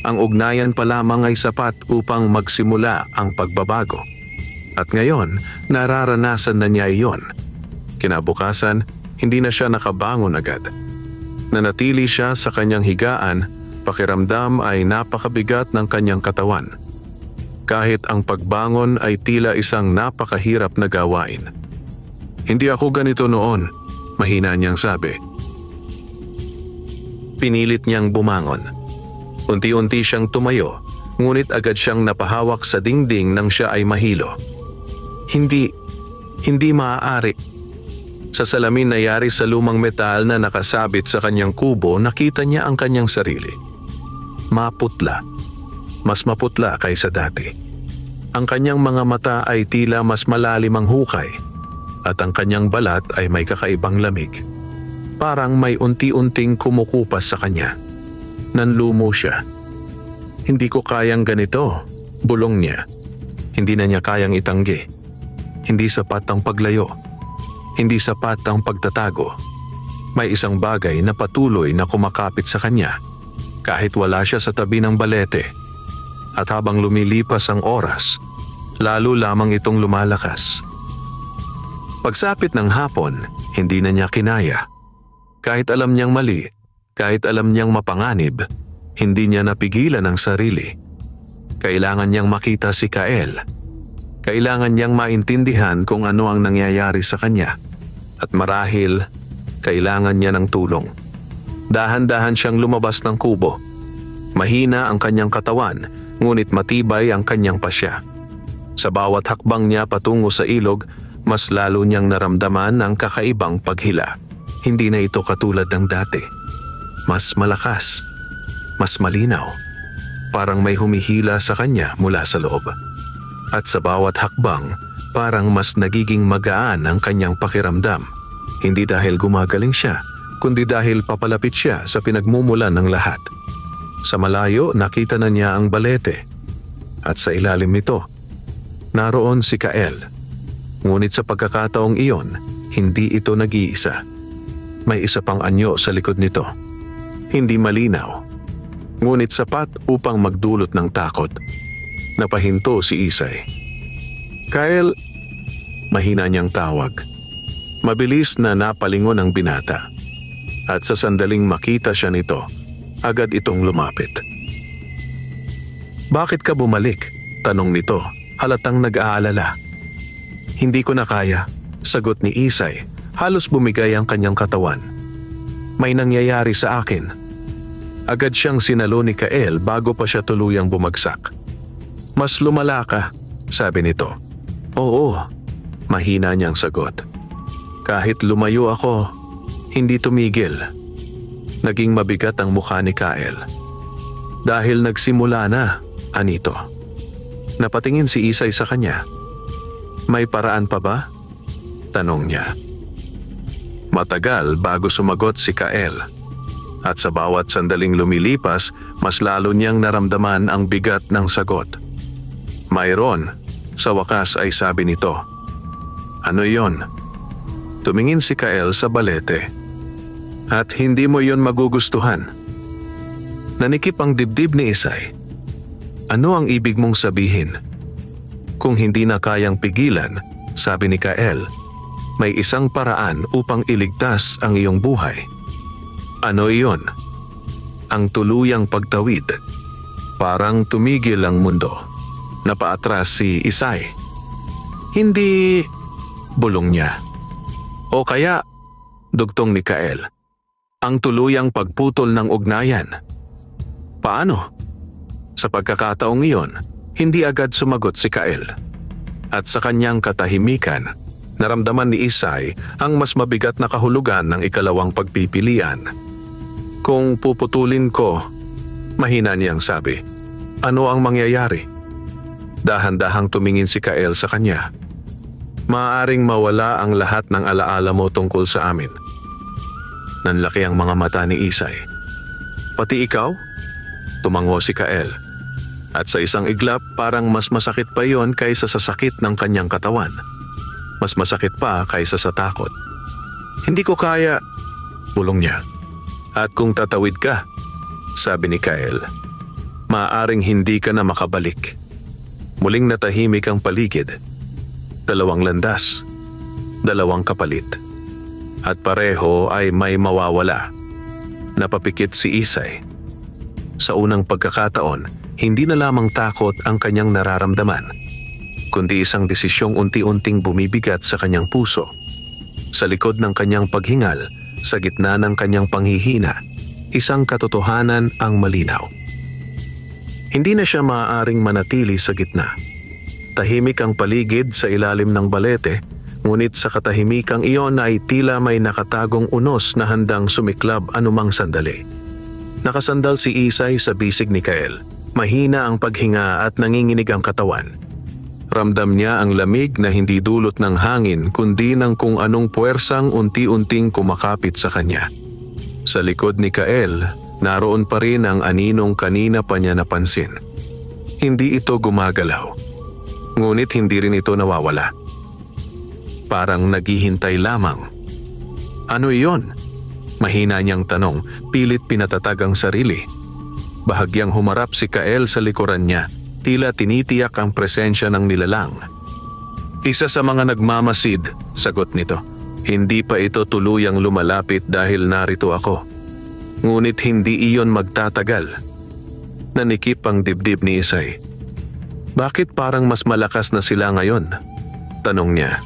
S1: ang ugnayan pa lamang ay sapat upang magsimula ang pagbabago. At ngayon, nararanasan na niya iyon. Kinabukasan, Hindi na siya nakabangon agad. Nanatili siya sa kanyang higaan, pakiramdam ay napakabigat ng kanyang katawan. Kahit ang pagbangon ay tila isang napakahirap na gawain. Hindi ako ganito noon, mahina niyang sabi. Pinilit niyang bumangon. Unti-unti siyang tumayo, ngunit agad siyang napahawak sa dingding nang siya ay mahilo. Hindi maaari. Sa salamin na yari sa lumang metal na nakasabit sa kanyang kubo, nakita niya ang kanyang sarili. Maputla. Mas maputla kaysa dati. Ang kanyang mga mata ay tila mas malalim ang hukay at ang kanyang balat ay may kakaibang lamig. Parang may unti-unting kumukupas sa kanya. Nanlumo siya. Hindi ko kayang ganito, bulong niya. Hindi na niya kayang itanggi. Hindi sapat ang paglayo. Hindi sapat ang pagtatago. May isang bagay na patuloy na kumakapit sa kanya kahit wala siya sa tabi ng balete. At habang lumilipas ang oras, lalo lamang itong lumalakas. Pagsapit ng hapon, hindi na niya kinaya. Kahit alam niyang mali, kahit alam niyang mapanganib, hindi niya napigilan ang sarili. Kailangan niyang makita si Kael. Kailangan niyang maintindihan kung ano ang nangyayari sa kanya. At marahil, kailangan niya ng tulong. Dahan-dahan siyang lumabas ng kubo. Mahina ang kanyang katawan, ngunit matibay ang kanyang pasya. Sa bawat hakbang niya patungo sa ilog, mas lalo niyang naramdaman ang kakaibang paghila. Hindi na ito katulad ng dati. Mas malakas, mas malinaw. Parang may humihila sa kanya mula sa loob. At sa bawat hakbang, parang mas nagiging magaan ang kanyang pakiramdam. Hindi dahil gumagaling siya, kundi dahil papalapit siya sa pinagmumulan ng lahat. Sa malayo, nakita na niya ang balete. At sa ilalim nito, naroon si Kael. Ngunit sa pagkakataong iyon, hindi ito nag-iisa. May isa pang anyo sa likod nito. Hindi malinaw, ngunit sapat upang magdulot ng takot. Napahinto si Isay. Kael, mahina niyang tawag. Mabilis na napalingon ang binata. At sa sandaling makita siya nito, agad itong lumapit. Bakit ka bumalik? Tanong nito, halatang nag-aalala. Hindi ko na kaya, sagot ni Isay. Halos bumigay ang kanyang katawan. May nangyayari sa akin. Agad siyang sinalo ni Kael bago pa siya tuluyang bumagsak. Mas lumala ka, sabi nito. Oo, mahina niyang sagot. Kahit lumayo ako, hindi tumigil. Naging mabigat ang mukha ni Kael. Dahil nagsimula na, anito. Napatingin si Isay sa kanya. May paraan pa ba? Tanong niya. Matagal bago sumagot si Kael. At sa bawat sandaling lumilipas, mas lalo niyang naramdaman ang bigat ng sagot. Mayroon, sa wakas ay sabi nito. Ano yon? Tumingin si Kael sa balete. At hindi mo yon magugustuhan. Nanikip ang dibdib ni Isay. Ano ang ibig mong sabihin? Kung hindi na kayang pigilan, sabi ni Kael, may isang paraan upang iligtas ang iyong buhay. Ano iyon? Ang tuluyang pagtawid. Parang tumigil ang mundo. Napaatras si Isay. Hindi, bulong niya. O kaya, dugtong ni Kael, ang tuluyang pagputol ng ugnayan. Paano? Sa pagkakataong iyon, hindi agad sumagot si Kael. At sa kanyang katahimikan, naramdaman ni Isay ang mas mabigat na kahulugan ng ikalawang pagpipilian. Kung puputulin ko, mahina niyang sabi, ano ang mangyayari? Dahan-dahang tumingin si Kael sa kanya. Maaaring mawala ang lahat ng alaala mo tungkol sa amin. Nanlaki ang mga mata ni Isay. Pati ikaw? Tumango si Kael. At sa isang iglap, parang mas masakit pa yon kaysa sa sakit ng kanyang katawan. Mas masakit pa kaysa sa takot. Hindi ko kaya, bulong niya. At kung tatawid ka, sabi ni Kael, maaaring hindi ka na makabalik. Muling natahimik ang paligid. 2 landas, 2 kapalit. at pareho ay may mawawala. Napapikit si Isay. Sa unang pagkakataon, hindi na lamang takot ang kanyang nararamdaman, kundi isang desisyong unti-unting bumibigat sa kanyang puso. Sa likod ng kanyang paghingal, sa gitna ng kanyang panghihina, isang katotohanan ang malinaw. Hindi na siya maaaring manatili sa gitna. Tahimik ang paligid sa ilalim ng balete, ngunit sa katahimikang iyon ay tila may nakatagong unos na handang sumiklab anumang sandali. Nakasandal si Isay sa bisig ni Kael. Mahina ang paghinga at nanginginig ang katawan. Ramdam niya ang lamig na hindi dulot ng hangin kundi ng kung anong puwersang unti-unting kumakapit sa kanya. Sa likod ni Kael, naroon pa rin ang aninong kanina pa niya napansin. Hindi ito gumagalaw. Ngunit hindi rin ito nawawala. Parang naghihintay lamang. Ano iyon? Mahina niyang tanong, pilit pinatatag ang sarili. Bahagyang humarap si Kael sa likuran niya, tila tinitiyak ang presensya ng nilalang. Isa sa mga nagmamasid, sagot nito. Hindi pa ito tuluyang lumalapit dahil narito ako. Ngunit hindi iyon magtatagal. Nanikip ang dibdib ni Isay. Bakit parang mas malakas na sila ngayon? Tanong niya.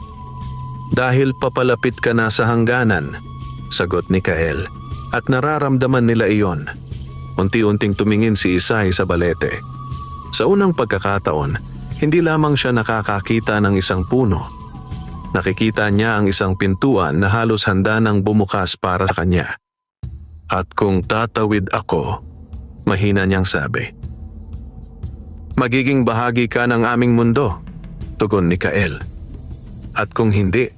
S1: Dahil papalapit ka na sa hangganan, sagot ni Kael, at nararamdaman nila iyon. Unti-unting tumingin si Isay sa balete. Sa unang pagkakataon, hindi lamang siya nakakakita ng isang puno. Nakikita niya ang isang pintuan na halos handa nang bumukas para sa kanya. At kung tatawid ako, mahina niyang sabi. Magiging bahagi ka ng aming mundo, tugon ni Kael. At kung hindi,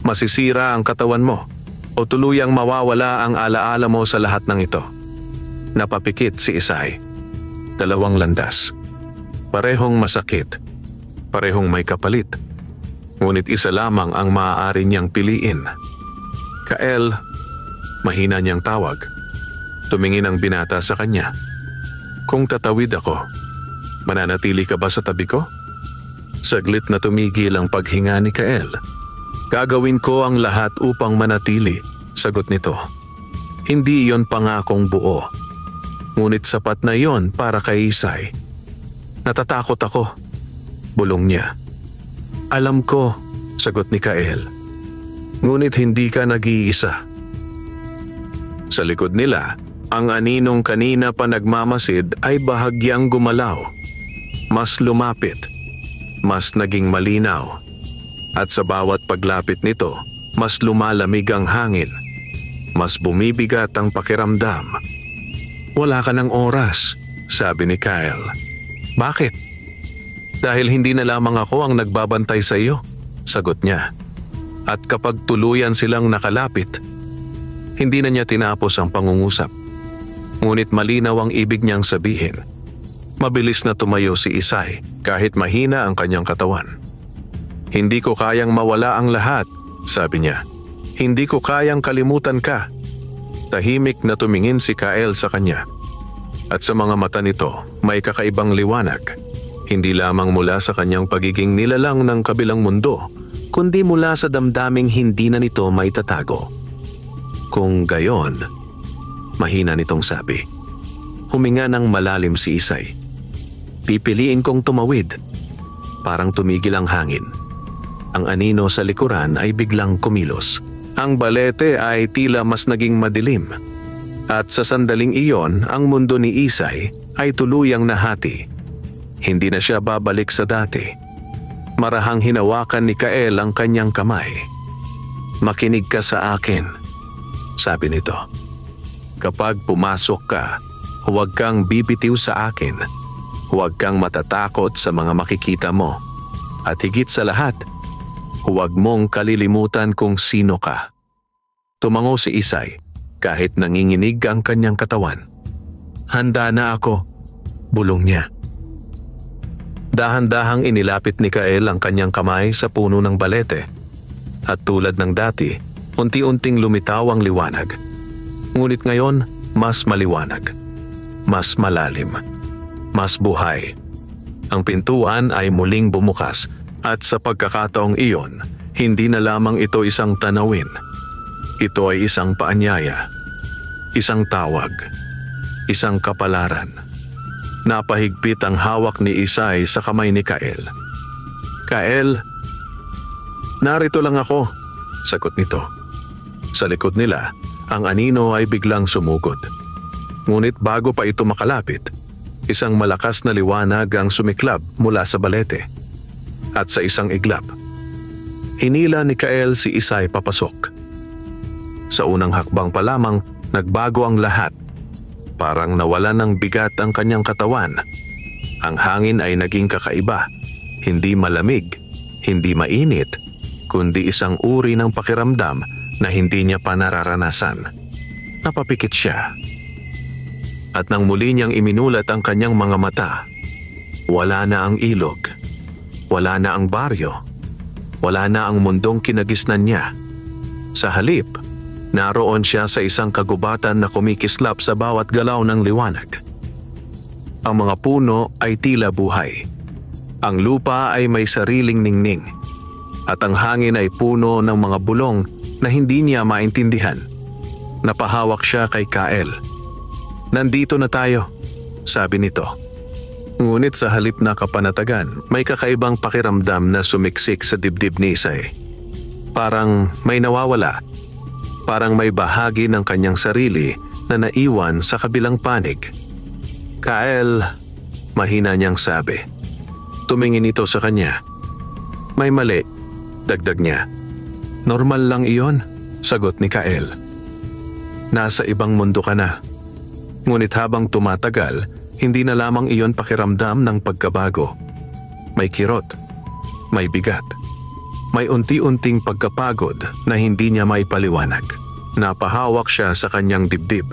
S1: masisira ang katawan mo o tuluyang mawawala ang alaala mo sa lahat ng ito. Napapikit si Isay. 2 landas. Parehong masakit. Parehong may kapalit. Ngunit isa lamang ang maaari niyang piliin. Kael, mahina niyang tawag. Tumingin ang binata sa kanya. Kung tatawid ako, mananatili ka ba sa tabi ko? Saglit na tumigil ang paghinga ni Kael. Gagawin ko ang lahat upang manatili, sagot nito. Hindi iyon pangakong buo. Ngunit sapat na iyon para kay Isay. Natatakot ako, bulong niya. Alam ko, sagot ni Kael. Ngunit hindi ka nag-iisa. Sa likod nila, ang aninong kanina pa nagmamasid ay bahagyang gumalaw. Mas lumapit. Mas naging malinaw. At sa bawat paglapit nito, mas lumalamig ang hangin. Mas bumibigat ang pakiramdam. Wala ka ng oras, sabi ni Kyle. Bakit? Dahil hindi na lamang ako ang nagbabantay sa iyo, sagot niya. At kapag tuluyan silang nakalapit, hindi na niya tinapos ang pangungusap. Ngunit malinaw ang ibig niyang sabihin. Mabilis na tumayo si Isay kahit mahina ang kanyang katawan. Hindi ko kayang mawala ang lahat, sabi niya. Hindi ko kayang kalimutan ka. Tahimik na tumingin si Kyle sa kanya. At sa mga mata nito, may kakaibang liwanag. Hindi lamang mula sa kanyang pagiging nilalang ng kabilang mundo, kundi mula sa damdaming hindi na nito maitatago. Kung gayon, mahina nitong sabi. Huminga ng malalim si Isay. Pipiliin kong tumawid. Parang tumigil ang hangin. Ang anino sa likuran ay biglang kumilos. Ang balete ay tila mas naging madilim. At sa sandaling iyon, ang mundo ni Isay ay tuluyang nahati. Hindi na siya babalik sa dati. Marahang hinawakan ni Kael ang kanyang kamay. Makinig ka sa akin, sabi nito. Kapag pumasok ka, huwag kang bibitiw sa akin. Huwag kang matatakot sa mga makikita mo. At higit sa lahat, huwag mong kalilimutan kung sino ka. Tumango si Isay kahit nanginginig ang kanyang katawan. Handa na ako, bulong niya. Dahan-dahang inilapit ni Kael ang kanyang kamay sa puno ng balete. At tulad ng dati, unti-unting lumitaw ang liwanag. Ngunit ngayon, mas maliwanag. Mas malalim. Mas buhay. Ang pintuan ay muling bumukas at sa pagkakataong iyon, hindi na lamang ito isang tanawin. Ito ay isang paanyaya, isang tawag, isang kapalaran. Napahigpit ang hawak ni Isay sa kamay ni Kael. "Kael, narito lang ako," sagot nito. Sa likod nila, ang anino ay biglang sumugod. Ngunit bago pa ito makalapit, isang malakas na liwanag ang sumiklab mula sa balete. At sa isang iglap, hinila ni Kael si Isay papasok. Sa unang hakbang pa lamang, nagbago ang lahat. Parang nawalan ng bigat ang kanyang katawan. Ang hangin ay naging kakaiba. Hindi malamig, hindi mainit, kundi isang uri ng pakiramdam na hindi niya pa nararanasan. Napapikit siya. At nang muli niyang iminulat ang kanyang mga mata, wala na ang ilog, wala na ang baryo, wala na ang mundong kinagisnan niya. Sa halip, naroon siya sa isang kagubatan na kumikislap sa bawat galaw ng liwanag. Ang mga puno ay tila buhay. Ang lupa ay may sariling ningning. At ang hangin ay puno ng mga bulong na hindi niya maintindihan. Napahawak siya kay Kael. "Nandito na tayo," sabi nito. Ngunit sa halip na kapanatagan, may kakaibang pakiramdam na sumiksik sa dibdib ni Isay. Parang may nawawala. Parang may bahagi ng kanyang sarili na naiwan sa kabilang panig. "Kael," mahina niyang sabi. Tumingin ito sa kanya. "May mali," dagdag niya. "Normal lang iyon," sagot ni Kael. "Nasa ibang mundo ka na." Ngunit habang tumatagal, hindi na lamang iyon pakiramdam ng pagkabago. May kirot, may bigat. May unti-unting pagkapagod na hindi niya maipaliwanag. Napahawak siya sa kanyang dibdib.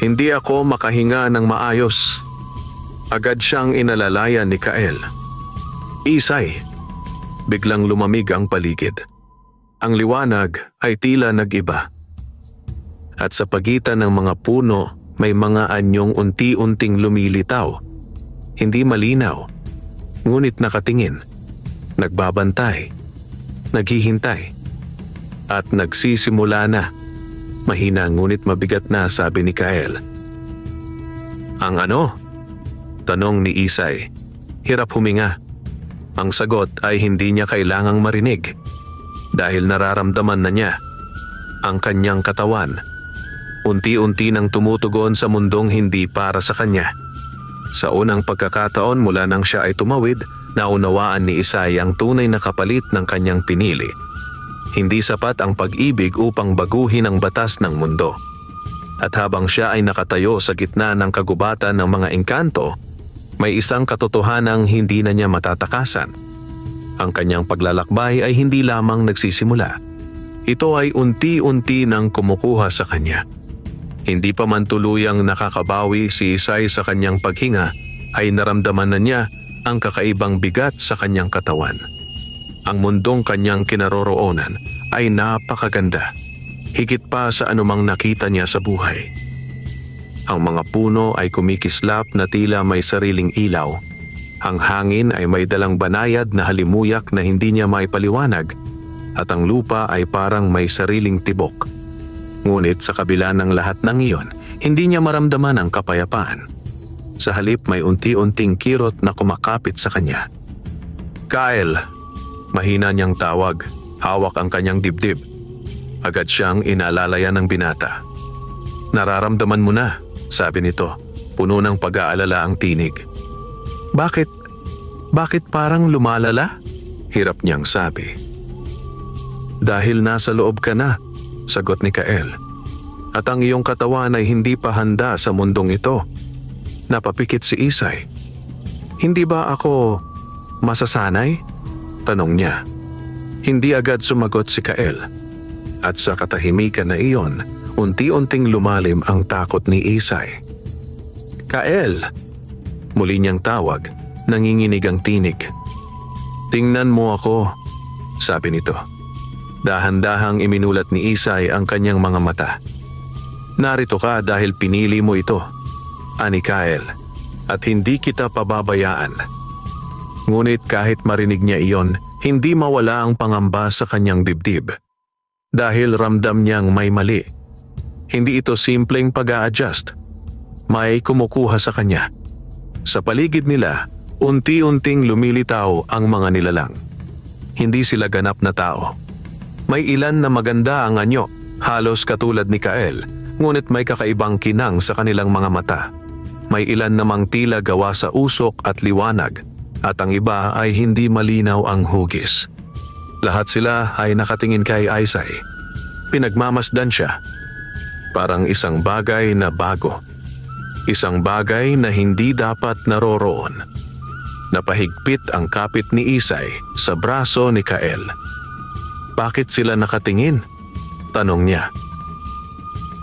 S1: "Hindi ako makahinga ng maayos." Agad siyang inalalayan ni Kael. "Isay!" Biglang lumamig ang paligid. Ang liwanag ay tila nag-iba. At sa pagitan ng mga puno, may mga anyong unti-unting lumilitaw. Hindi malinaw, ngunit nakatingin, nagbabantay, naghihintay, at nagsisimula na. Mahina ngunit mabigat na, sabi ni Kael. "Ang ano?" tanong ni Isay. Hirap huminga. Ang sagot ay hindi niya kailangang marinig dahil nararamdaman na niya ang kanyang katawan. Unti-unti nang tumutugon sa mundong hindi para sa kanya. Sa unang pagkakataon mula nang siya ay tumawid, naunawaan ni Isay ang tunay na kapalit ng kanyang pinili. Hindi sapat ang pag-ibig upang baguhin ang batas ng mundo. At habang siya ay nakatayo sa gitna ng kagubatan ng mga engkanto, may isang katotohanang hindi na niya matatakasan. Ang kanyang paglalakbay ay hindi lamang nagsisimula. Ito ay unti-unti nang kumukuha sa kanya. Hindi pa man tuluyang nakakabawi si Isay sa kanyang paghinga, ay naramdaman na niya ang kakaibang bigat sa kanyang katawan. Ang mundong kanyang kinaroroonan ay napakaganda, higit pa sa anumang nakita niya sa buhay. Ang mga puno ay kumikislap na tila may sariling ilaw. Ang hangin ay may dalang banayad na halimuyak na hindi niya maipaliwanag, at ang lupa ay parang may sariling tibok. Ngunit sa kabila ng lahat ng iyon, hindi niya maramdaman ang kapayapaan. Sa halip may unti-unting kirot na kumakapit sa kanya. "Kael!" mahina niyang tawag, hawak ang kanyang dibdib. Agad siyang inalalayan ng binata. "Nararamdaman mo na," sabi nito, puno ng pag-aalala ang tinig. Bakit parang lumalala?" hirap niyang sabi. "Dahil nasa loob ka na," sagot ni Kael. "At ang iyong katawan ay hindi pa handa sa mundong ito." Napapikit si Isay. "Hindi ba ako masasanay?" tanong niya. Hindi agad sumagot si Kael. At sa katahimikan na iyon, unti-unting lumalim ang takot ni Isay. "Kael!" muli niyang tawag, nanginginig ang tinig. "Tingnan mo ako," sabi nito. Dahan-dahang iminulat ni Isay ang kanyang mga mata. "Narito ka dahil pinili mo ito," ani Kael, "at hindi kita pababayaan." Ngunit kahit marinig niya iyon, hindi mawala ang pangamba sa kanyang dibdib. dahil ramdam niyang may mali. Hindi ito simpleng pag-a-adjust. May kumukuha sa kanya. Sa paligid nila, unti-unting lumilitaw ang mga nilalang. Hindi sila ganap na tao. May ilan na maganda ang anyo, halos katulad ni Kael, ngunit may kakaibang kinang sa kanilang mga mata. May ilan namang tila gawa sa usok at liwanag, at ang iba ay hindi malinaw ang hugis. Lahat sila ay nakatingin kay Isay. Pinagmamasdan siya. Parang isang bagay na bago. Isang bagay na hindi dapat naroroon. Napahigpit ang kapit ni Isay sa braso ni Kael. Bakit sila nakatingin? Tanong niya.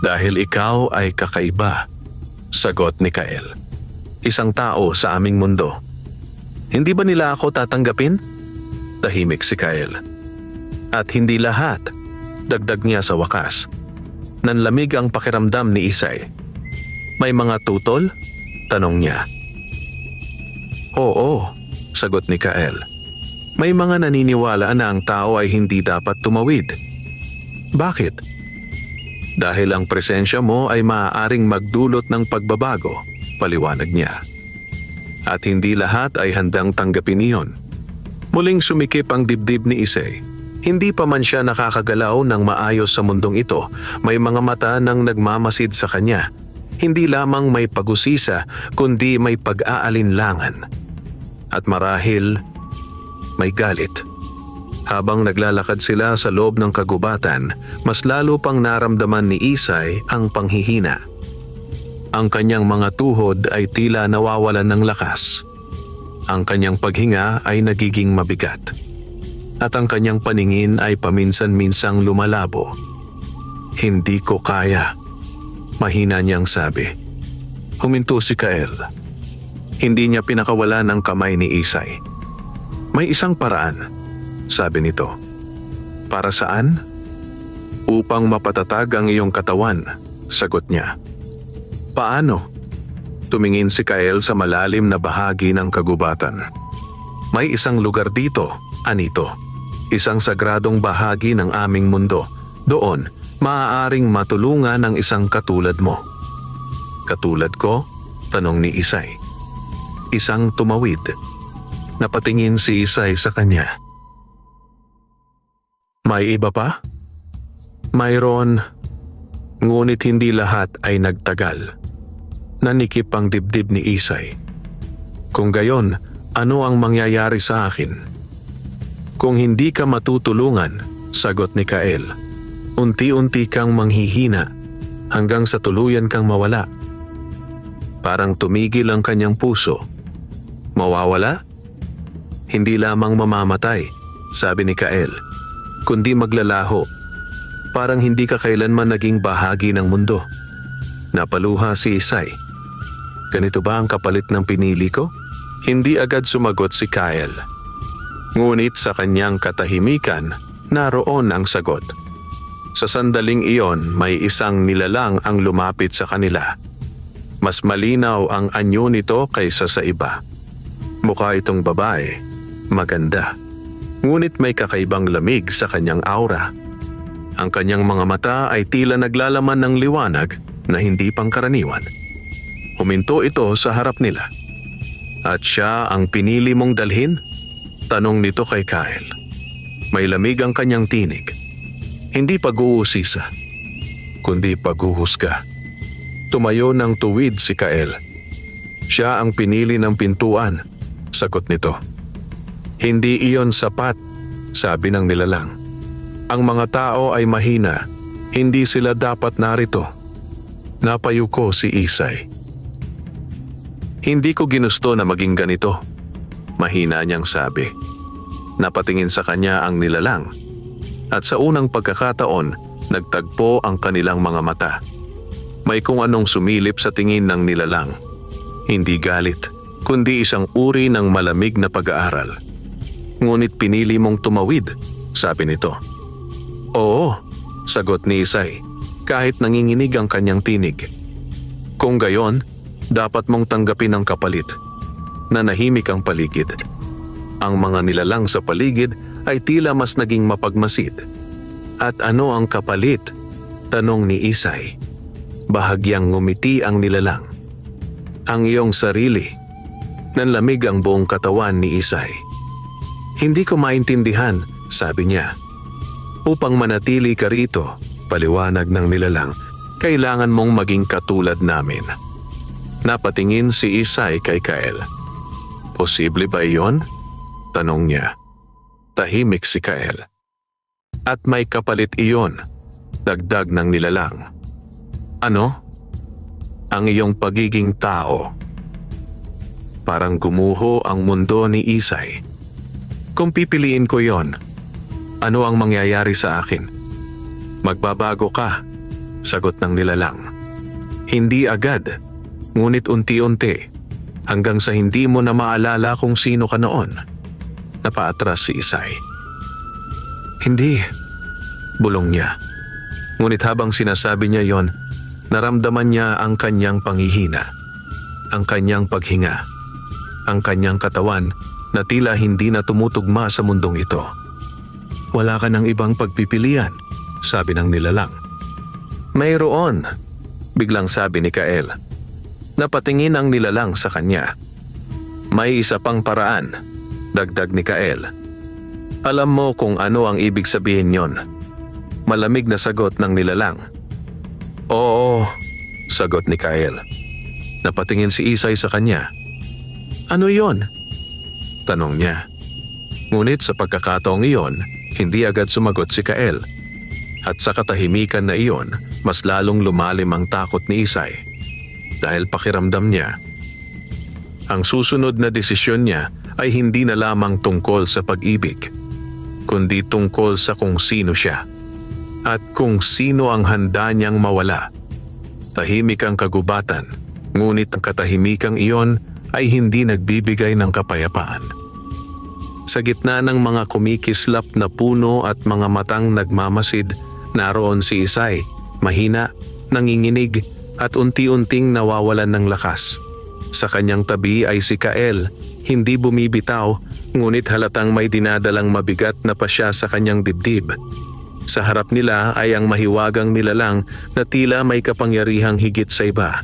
S1: Dahil ikaw ay kakaiba, sagot ni Kael. Isang tao sa aming mundo. Hindi ba nila ako tatanggapin? Tahimik si Kael. At hindi lahat, dagdag niya sa wakas. Nanlamig ang pakiramdam ni Isay. May mga tutol? Tanong niya. Oo, sagot ni Kael. May mga naniniwala na ang tao ay hindi dapat tumawid. Bakit? Dahil ang presensya mo ay maaaring magdulot ng pagbabago, paliwanag niya. At hindi lahat ay handang tanggapin iyon. Muling sumikip ang dibdib ni Isay. Hindi pa man siya nakakagalaw ng maayos sa mundong ito, may mga mata nang nagmamasid sa kanya. Hindi lamang may pag-usisa, kundi may pag-aalinlangan. At marahil, may galit. Habang naglalakad sila sa loob ng kagubatan, mas lalo pang naramdaman ni Isay ang panghihina. Ang kanyang mga tuhod ay tila nawawalan ng lakas. Ang kanyang paghinga ay nagiging mabigat. At ang kanyang paningin ay paminsan-minsang lumalabo. Hindi ko kaya, mahina niyang sabi. Huminto si Kael. Hindi niya pinakawalan ang kamay ni Isay. May isang paraan, sabi nito. Para saan? Upang mapatatag ang iyong katawan, sagot niya. Paano? Tumingin si Kael sa malalim na bahagi ng kagubatan. May isang lugar dito, anito. Isang sagradong bahagi ng aming mundo. Doon, maaaring matulungan ang isang katulad mo. Katulad ko? Tanong ni Isay. Isang tumawid. Napatingin si Isay sa kanya. May iba pa? Mayroon, ngunit hindi lahat ay nagtagal. Nanikip ang dibdib ni Isay. Kung gayon, ano ang mangyayari sa akin? Kung hindi ka matutulungan, sagot ni Kael, unti-unti kang manghihina hanggang sa tuluyan kang mawala. Parang tumigil ang kanyang puso. Mawawala? Hindi lamang mamamatay, sabi ni Kael, kundi maglalaho. Parang hindi ka kailanman naging bahagi ng mundo. Napaluha si Isay. Ganito ba ang kapalit ng pinili ko? Hindi agad sumagot si Kael. Ngunit sa kanyang katahimikan, naroon ang sagot. Sa sandaling iyon, may isang nilalang ang lumapit sa kanila. Mas malinaw ang anyo nito kaysa sa iba. Mukha itong babae, maganda. Ngunit may kakaibang lamig sa kanyang aura. Ang kanyang mga mata ay tila naglalaman ng liwanag na hindi pangkaraniwan. Huminto ito sa harap nila. At siya ang pinili mong dalhin? Tanong nito kay Kael. May lamig ang kanyang tinig. Hindi pag-uusisa, kundi paghuhusga. Tumayo ng tuwid si Kael. Siya ang pinili ng pintuan, sagot nito. Hindi iyon sapat, sabi ng nilalang. Ang mga tao ay mahina, hindi sila dapat narito. Napayuko si Isay. Hindi ko ginusto na maging ganito, mahina niyang sabi. Napatingin sa kanya ang nilalang. At sa unang pagkakataon, nagtagpo ang kanilang mga mata. May kung anong sumilip sa tingin ng nilalang. Hindi galit, kundi isang uri ng malamig na pag-aaral. Ngunit pinili mong tumawid, sabi nito. Oo, sagot ni Isay, kahit nanginginig ang kanyang tinig. Kung gayon, dapat mong tanggapin ang kapalit. Nanahimik ang paligid. Ang mga nilalang sa paligid ay tila mas naging mapagmasid. At ano ang kapalit? Tanong ni Isay. Bahagyang ngumiti ang nilalang. Ang iyong sarili. Nanlamig ang buong katawan ni Isay. Hindi ko maintindihan, sabi niya. Upang manatili ka rito, paliwanag ng nilalang, kailangan mong maging katulad namin. Napatingin si Isay kay Kael. Posible ba iyon? Tanong niya. Tahimik si Kael. At may kapalit iyon, dagdag ng nilalang. Ano? Ang iyong pagiging tao. Parang gumuho ang mundo ni Isay. Kung pipiliin ko yon, ano ang mangyayari sa akin? Magbabago ka, sagot ng nilalang. Hindi agad, ngunit unti-unti, hanggang sa hindi mo na maalala kung sino ka noon. Napaatras si Isay. Hindi, bulong niya. Ngunit habang sinasabi niya yon, naramdaman niya ang kanyang panghihina, ang kanyang paghinga, ang kanyang katawan na tila hindi na tumutugma sa mundong ito. Wala ka ng ibang pagpipilian, sabi ng nilalang. Mayroon, biglang sabi ni Kael. Napatingin ang nilalang sa kanya. May isa pang paraan, dagdag ni Kael. Alam mo kung ano ang ibig sabihin yon? Malamig na sagot ng nilalang. Oo, sagot ni Kael. Napatingin si Isay sa kanya. Ano yon? Tanong niya. Ngunit sa pagkakataong iyon, hindi agad sumagot si Kael. At sa katahimikan na iyon, mas lalong lumalim ang takot ni Isay. Dahil pakiramdam niya, ang susunod na desisyon niya ay hindi na lamang tungkol sa pag-ibig, kundi tungkol sa kung sino siya at kung sino ang handa niyang mawala. Tahimik ang kagubatan, ngunit ang katahimikang iyon ay hindi nagbibigay ng kapayapaan. Sa gitna ng mga kumikislap na puno at mga matang nagmamasid, naroon si Isay, mahina, nanginginig at unti-unting nawawalan ng lakas. Sa kanyang tabi ay si Kael, hindi bumibitaw, ngunit halatang may dinadalang mabigat na pasya sa kanyang dibdib. Sa harap nila ay ang mahiwagang nilalang na tila may kapangyarihang higit sa iba.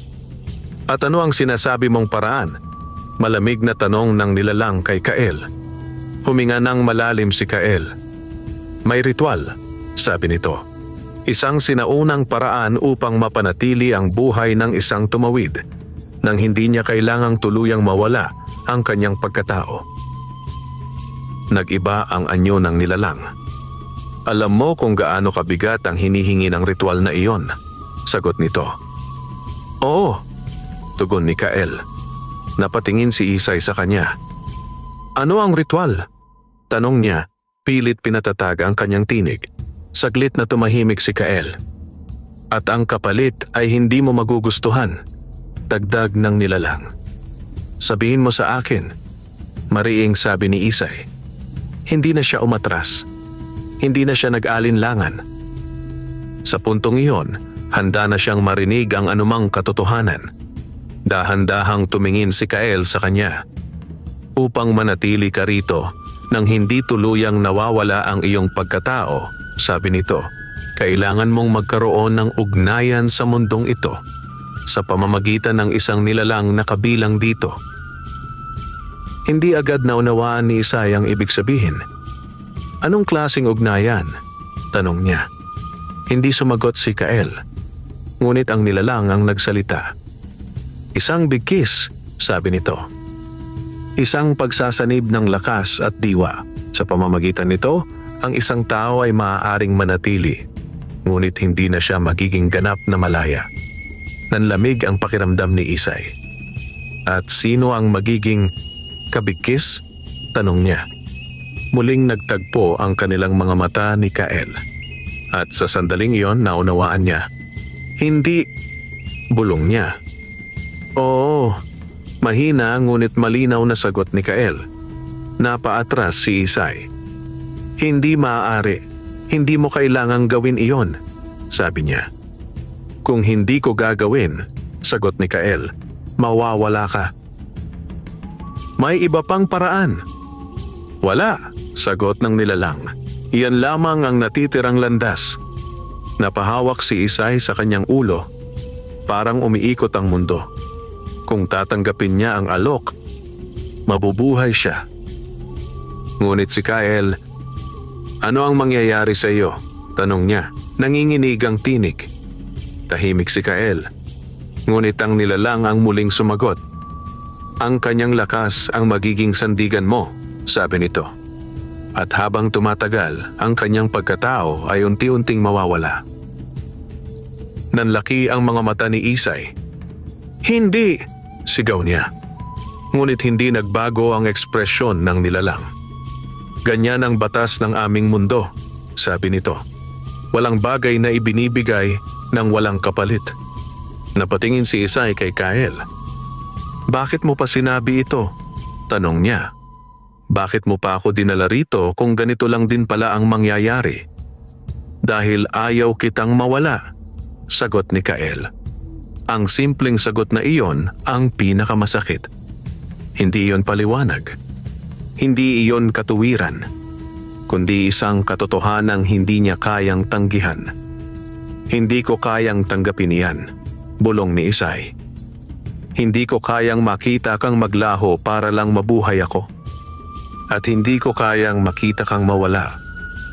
S1: At ano ang sinasabi mong paraan? Malamig na tanong ng nilalang kay Kael. Huminga ng malalim si Kael. May ritual, sabi nito. Isang sinaunang paraan upang mapanatili ang buhay ng isang tumawid nang hindi niya kailangang tuluyang mawala ang kanyang pagkatao. Nag-iba ang anyo ng nilalang. Alam mo kung gaano kabigat ang hinihingi ng ritual na iyon, sagot nito. Oo, tugon ni Kael. Napatingin si Isay sa kanya. Ano ang ritual? Tanong niya, pilit pinatatag ang kanyang tinig. Saglit na tumahimik si Kael. At ang kapalit ay hindi mo magugustuhan, dagdag ng nilalang. Sabihin mo sa akin, mariing sabi ni Isay. Hindi na siya umatras. Hindi na siya nag-alinlangan. Sa puntong iyon, handa na siyang marinig ang anumang katotohanan. Dahan-dahang tumingin si Kael sa kanya. Upang manatili ka rito, nang hindi tuluyang nawawala ang iyong pagkatao, sabi nito, kailangan mong magkaroon ng ugnayan sa mundong ito sa pamamagitan ng isang nilalang na kabilang dito. Hindi agad naunawaan ni Isay ang ibig sabihin. Anong klaseng ugnayan? Tanong niya. Hindi sumagot si Kael. Ngunit ang nilalang ang nagsalita. Isang bigkis, sabi nito. Isang pagsasanib ng lakas at diwa. Sa pamamagitan nito, ang isang tao ay maaaring manatili, ngunit hindi na siya magiging ganap na malaya. Nanlamig ang pakiramdam ni Isay. At sino ang magiging kabigkis? Tanong niya. Muling nagtagpo ang kanilang mga mata ni Kael. At sa sandaling iyon, naunawaan niya. Hindi, bulong niya. Oo, mahina ngunit malinaw na sagot ni Kael. Napaatras si Isay. Hindi maaari, hindi mo kailangang gawin iyon, sabi niya. Kung hindi ko gagawin, sagot ni Kael, mawawala ka. May iba pang paraan. Wala, sagot ng nilalang. Iyan lamang ang natitirang landas. Napahawak si Isay sa kanyang ulo, parang umiikot ang mundo. Kung tatanggapin niya ang alok, mabubuhay siya. Ngunit si Kyle, ano ang mangyayari sa iyo? Tanong niya, nanginginig ang tinig. Tahimik si Kyle. Ngunit ang nilalang ang muling sumagot. Ang kanyang lakas ang magiging sandigan mo, sabi nito. At habang tumatagal, ang kanyang pagkatao ay unti-unting mawawala. Nanlaki ang mga mata ni Isay. Hindi! Sigaw niya. Ngunit hindi nagbago ang ekspresyon ng nilalang. Ganyan ang batas ng aming mundo, sabi nito. Walang bagay na ibinibigay ng walang kapalit. Napatingin si Isay kay Kyle. Bakit mo pa sinabi ito? Tanong niya. Bakit mo pa ako dinala rito kung ganito lang din pala ang mangyayari? Dahil ayaw kitang mawala, sagot ni Kyle. Ang simpleng sagot na iyon ang pinakamasakit. Hindi iyon paliwanag. Hindi iyon katuwiran. Kundi isang katotohanang hindi niya kayang tanggihan. Hindi ko kayang tanggapin iyan, bulong ni Isay. Hindi ko kayang makita kang maglaho para lang mabuhay ako. At hindi ko kayang makita kang mawala,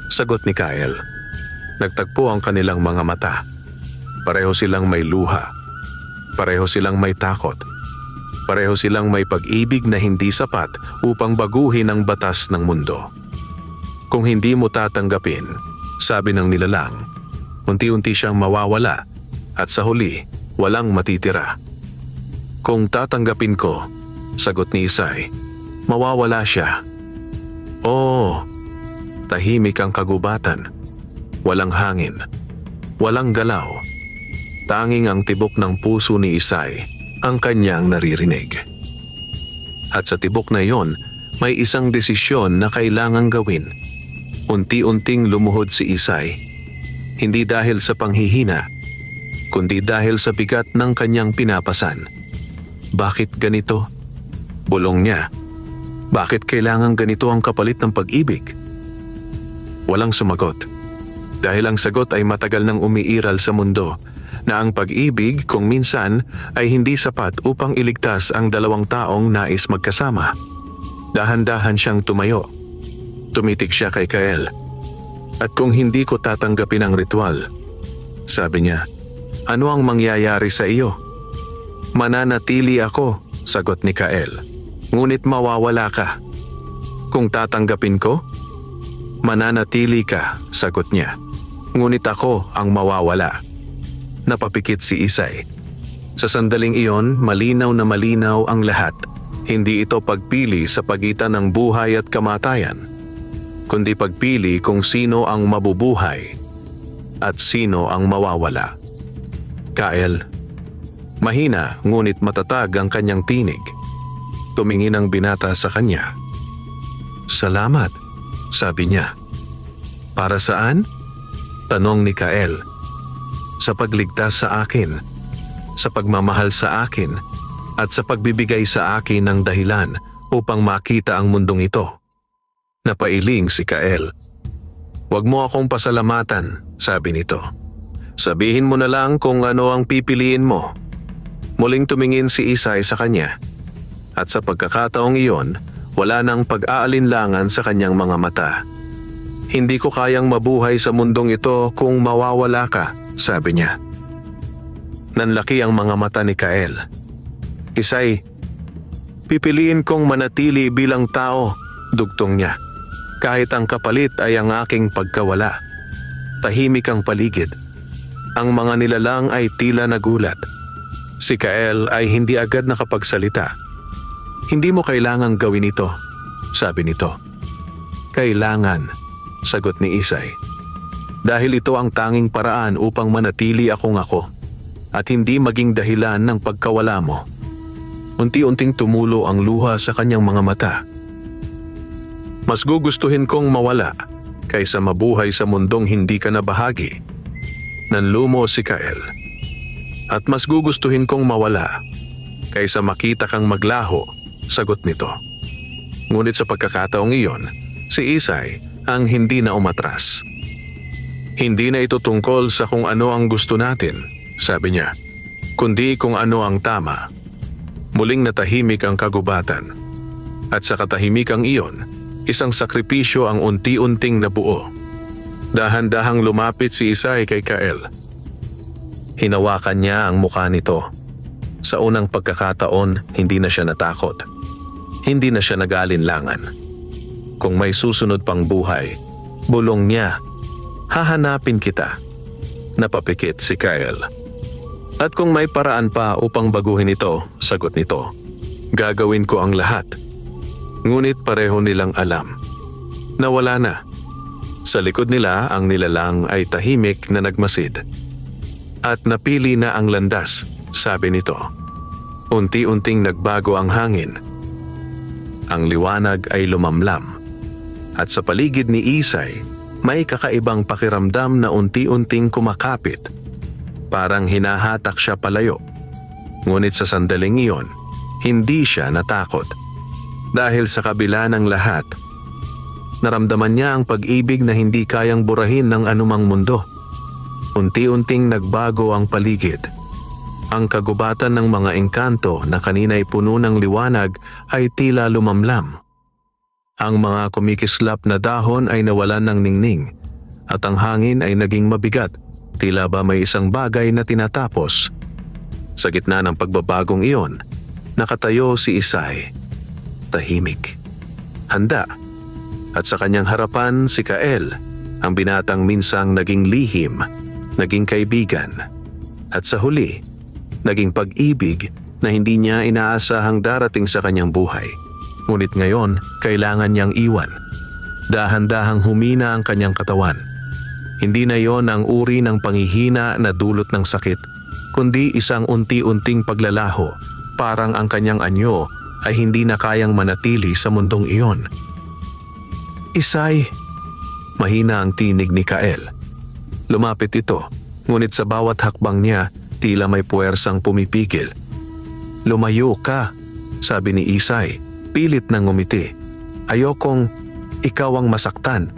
S1: sagot ni Kyle. Nagtagpo ang kanilang mga mata. Pareho silang may luha. Pareho silang may takot. Pareho silang may pag-ibig na hindi sapat upang baguhin ang batas ng mundo. Kung hindi mo tatanggapin, sabi ng nilalang, unti-unti siyang mawawala at sa huli, walang matitira. Kung tatanggapin ko, sagot ni Isay, mawawala siya. Oo, tahimik ang kagubatan. Walang hangin. Walang galaw. Tanging ang tibok ng puso ni Isay ang kanyang naririnig. At sa tibok na iyon, may isang desisyon na kailangang gawin. Unti-unting lumuhod si Isay. Hindi dahil sa panghihina, kundi dahil sa bigat ng kanyang pinapasan. Bakit ganito? Bulong niya. Bakit kailangang ganito ang kapalit ng pag-ibig? Walang sumagot. Dahil ang sagot ay matagal nang umiiral sa mundo na ang pag-ibig kung minsan ay hindi sapat upang iligtas ang dalawang taong nais magkasama. Dahan-dahan siyang tumayo. Tumitig siya kay Kyle. At kung hindi ko tatanggapin ang ritual, sabi niya, ano ang mangyayari sa iyo? Mananatili ako, sagot ni Kyle. Ngunit mawawala ka. Kung tatanggapin ko, mananatili ka, sagot niya. Ngunit ako ang mawawala. Napapikit si Isay. Sa sandaling iyon, malinaw na malinaw ang lahat. Hindi ito pagpili sa pagitan ng buhay at kamatayan, kundi pagpili kung sino ang mabubuhay at sino ang mawawala. Kyle, mahina ngunit matatag ang kanyang tinig. Tumingin ang binata sa kanya. Salamat, sabi niya. Para saan? Tanong ni Kyle. Sa pagligtas sa akin, sa pagmamahal sa akin, at sa pagbibigay sa akin ng dahilan upang makita ang mundong ito. Napailing si Kyle. Huwag mo akong pasalamatan, sabi nito. Sabihin mo na lang kung ano ang pipiliin mo. Muling tumingin si Isay sa kanya. At sa pagkakataong iyon, wala nang pag-aalinlangan sa kanyang mga mata. Hindi ko kayang mabuhay sa mundong ito kung mawawala ka, sabi niya. Nanlaki ang mga mata ni Kyle. Isay, pipiliin kong manatili bilang tao, dugtong niya. Kahit ang kapalit ay ang aking pagkawala. Tahimik ang paligid. Ang mga nilalang ay tila nagulat. Si Kyle ay hindi agad nakapagsalita. Hindi mo kailangang gawin ito, sabi nito. Kailangan, sagot ni Isay. Dahil ito ang tanging paraan upang manatili akong ako at hindi maging dahilan ng pagkawala mo. Unti-unting tumulo ang luha sa kanyang mga mata. Mas gugustuhin kong mawala kaysa mabuhay sa mundong hindi ka na bahagi. Nanlumo si Kyle. At mas gugustuhin kong mawala kaysa makita kang maglaho, sagot nito. Ngunit sa pagkakataong iyon, si Isay ang hindi na umatras. Hindi na ito tungkol sa kung ano ang gusto natin, sabi niya, kundi kung ano ang tama. Muling natahimik ang kagubatan. At sa katahimikang iyon, isang sakripisyo ang unti-unting nabuo. Dahan-dahang lumapit si Isay kay Kael. Hinawakan niya ang mukha nito. Sa unang pagkakataon, hindi na siya natakot. Hindi na siya nag-alinlangan. Kung may susunod pang buhay, bulong niya, hahanapin kita. Napapikit si Kael. At kung may paraan pa upang baguhin ito, sagot nito, gagawin ko ang lahat. Ngunit pareho nilang alam na wala na. Sa likod nila ang nilalang ay tahimik na nagmasid. At napili na ang landas, sabi nito. Unti-unting nagbago ang hangin. Ang liwanag ay lumamlam. At sa paligid ni Isay, may kakaibang pakiramdam na unti-unting kumakapit. Parang hinahatak siya palayo. Ngunit sa sandaling iyon, hindi siya natakot. Dahil sa kabila ng lahat, naramdaman niya ang pag-ibig na hindi kayang burahin ng anumang mundo. Unti-unting nagbago ang paligid. Ang kagubatan ng mga engkanto na kanina'y puno ng liwanag ay tila lumamlam. Ang mga kumikislap na dahon ay nawalan ng ningning at ang hangin ay naging mabigat, tila ba may isang bagay na tinatapos. Sa gitna ng pagbabagong iyon, nakatayo si Isay. Tahimik, handa, at sa kanyang harapan si Kael, ang binatang minsang naging lihim, naging kaibigan, at sa huli, naging pag-ibig na hindi niya inaasahang darating sa kanyang buhay. Ngunit ngayon, kailangan niyang iwan. Dahan-dahang humina ang kanyang katawan. Hindi na yon ang uri ng panghihina na dulot ng sakit, kundi isang unti-unting paglalaho, parang ang kanyang anyo ay hindi na kayang manatili sa mundong iyon. Isay, mahina ang tinig ni Kael. Lumapit ito, ngunit sa bawat hakbang niya, tila may puwersang pumipigil. Lumayo ka, sabi ni Isay, pilit nang ngumiti. Ayokong ikaw ang masaktan.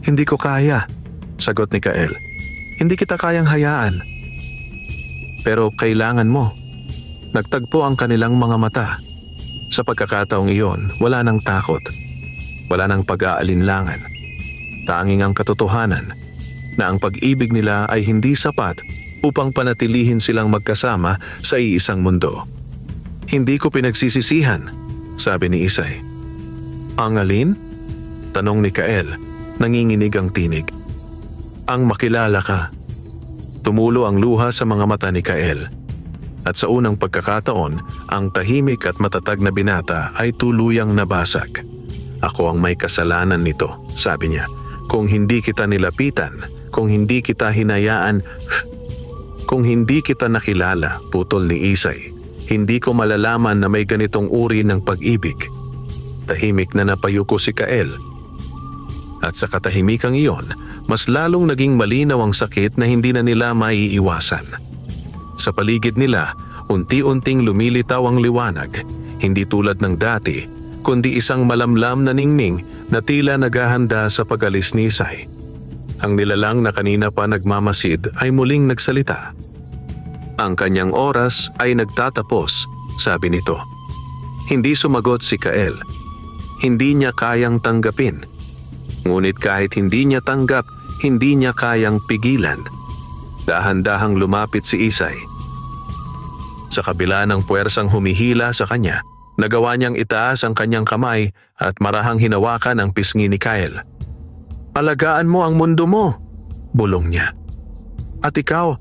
S1: Hindi ko kaya, sagot ni Kael. Hindi kita kayang hayaan. Pero kailangan mo. Nagtagpo ang kanilang mga mata. Sa pagkakataong iyon, wala nang takot. Wala nang pag-aalinlangan. Tanging ang katotohanan na ang pag-ibig nila ay hindi sapat upang panatilihin silang magkasama sa iisang mundo. Hindi ko pinagsisisihan, sabi ni Isay. Ang alin? Tanong ni Kael, nanginginig ang tinig. Ang makilala ka. Tumulo ang luha sa mga mata ni Kael. At sa unang pagkakataon, ang tahimik at matatag na binata ay tuluyang nabasag. Ako ang may kasalanan nito, sabi niya. Kung hindi kita nilapitan, kung hindi kita hinayaan, kung hindi kita nakilala, putol ni Isay, hindi ko malalaman na may ganitong uri ng pag-ibig. Tahimik na napayuko si Kael. At sa katahimikang iyon, mas lalong naging malinaw ang sakit na hindi na nila maiiwasan. Sa paligid nila, unti-unting lumilitaw ang liwanag, hindi tulad ng dati, kundi isang malamlam na ningning na tila naghahanda sa pag-alis ni Isay. Ang nilalang na kanina pa nagmamasid ay muling nagsalita. Ang kanyang oras ay nagtatapos, sabi nito. Hindi sumagot si Kael. Hindi niya kayang tanggapin. Ngunit kahit hindi niya tanggap, hindi niya kayang pigilan. Dahan-dahang lumapit si Isay. Sa kabila ng puwersang humihila sa kanya, nagawa niyang itaas ang kanyang kamay at marahang hinawakan ang pisngi ni Kael. Alagaan mo ang mundo mo, bulong niya. At ikaw,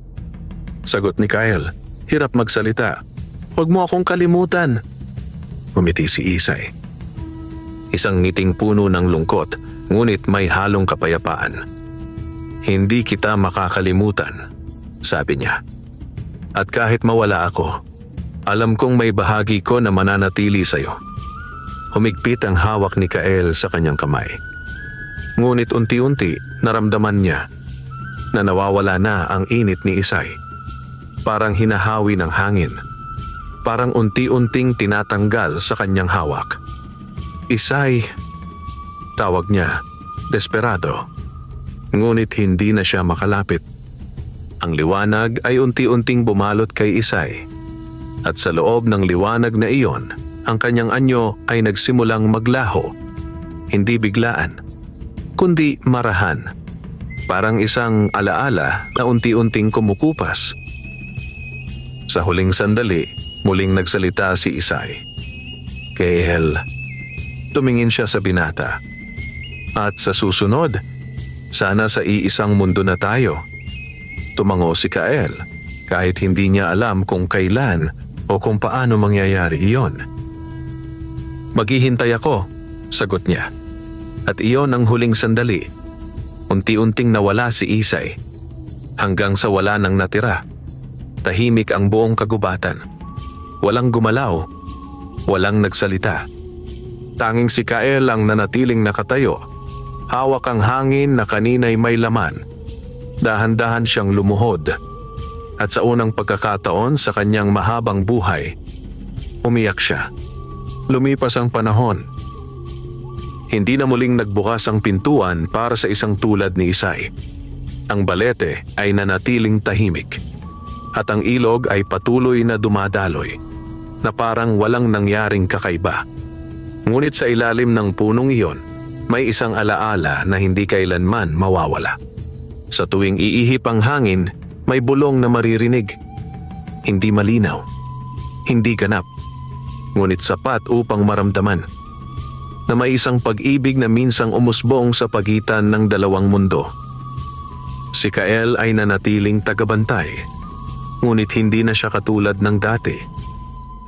S1: sagot ni Kael, hirap magsalita. Huwag mo akong kalimutan. Umiti si Isay. Isang ngiting puno ng lungkot, ngunit may halong kapayapaan. Hindi kita makakalimutan, sabi niya. At kahit mawala ako, alam kong may bahagi ko na mananatili sa'yo. Humigpit ang hawak ni Kael sa kanyang kamay. Ngunit unti-unti naramdaman niya na nawawala na ang init ni Isay. Parang hinahawi ng hangin. Parang unti-unting tinatanggal sa kanyang hawak. Isay, tawag niya, desperado. Ngunit hindi na siya makalapit. Ang liwanag ay unti-unting bumalot kay Isay. At sa loob ng liwanag na iyon, ang kanyang anyo ay nagsimulang maglaho. Hindi biglaan, kundi marahan. Parang isang alaala na unti-unting kumukupas. Sa huling sandali, muling nagsalita si Isay. Kael, tumingin siya sa binata. At sa susunod, sana sa iisang mundo na tayo. Tumango si Kael, kahit hindi niya alam kung kailan o kung paano mangyayari iyon. Maghihintay ako, sagot niya. At iyon ang huling sandali. Unti-unting nawala si Isay, hanggang sa wala nang natira. Tahimik ang buong kagubatan. Walang gumalaw, walang nagsalita. Tanging si Kael ang nanatiling nakatayo. Hawak ang hangin na kanina'y may laman. Dahan-dahan siyang lumuhod. At sa unang pagkakataon sa kanyang mahabang buhay, umiyak siya. Lumipas ang panahon. Hindi na muling nagbukas ang pintuan para sa isang tulad ni Isay. Ang balete ay nanatiling tahimik. At ang ilog ay patuloy na dumadaloy, na parang walang nangyaring kakaiba. Ngunit sa ilalim ng punong iyon, may isang alaala na hindi kailanman mawawala. Sa tuwing iihip ang hangin, may bulong na maririnig. Hindi malinaw, hindi ganap, ngunit sapat upang maramdaman na may isang pag-ibig na minsang umusbong sa pagitan ng dalawang mundo. Si Kael ay nanatiling tagabantay, ngunit hindi na siya katulad ng dati.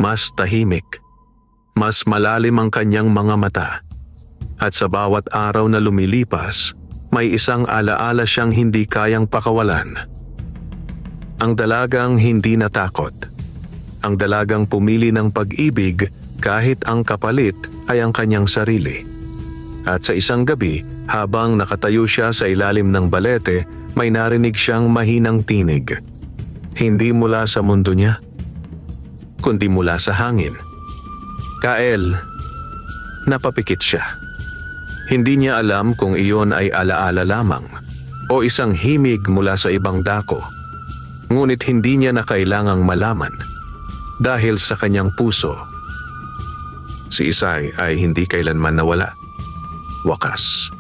S1: Mas tahimik, mas malalim ang kanyang mga mata, at sa bawat araw na lumilipas, may isang alaala siyang hindi kayang pakawalan. Ang dalagang hindi natakot. Ang dalagang pumili ng pag-ibig kahit ang kapalit ay ang kanyang sarili. At sa isang gabi, habang nakatayo siya sa ilalim ng balete, may narinig siyang mahinang tinig. Hindi mula sa mundo niya, kundi mula sa hangin. Kael, napapikit siya. Hindi niya alam kung iyon ay alaala lamang o isang himig mula sa ibang dako. Ngunit hindi niya na kailangang malaman dahil sa kanyang puso. Si Isay ay hindi kailanman nawala. Wakas.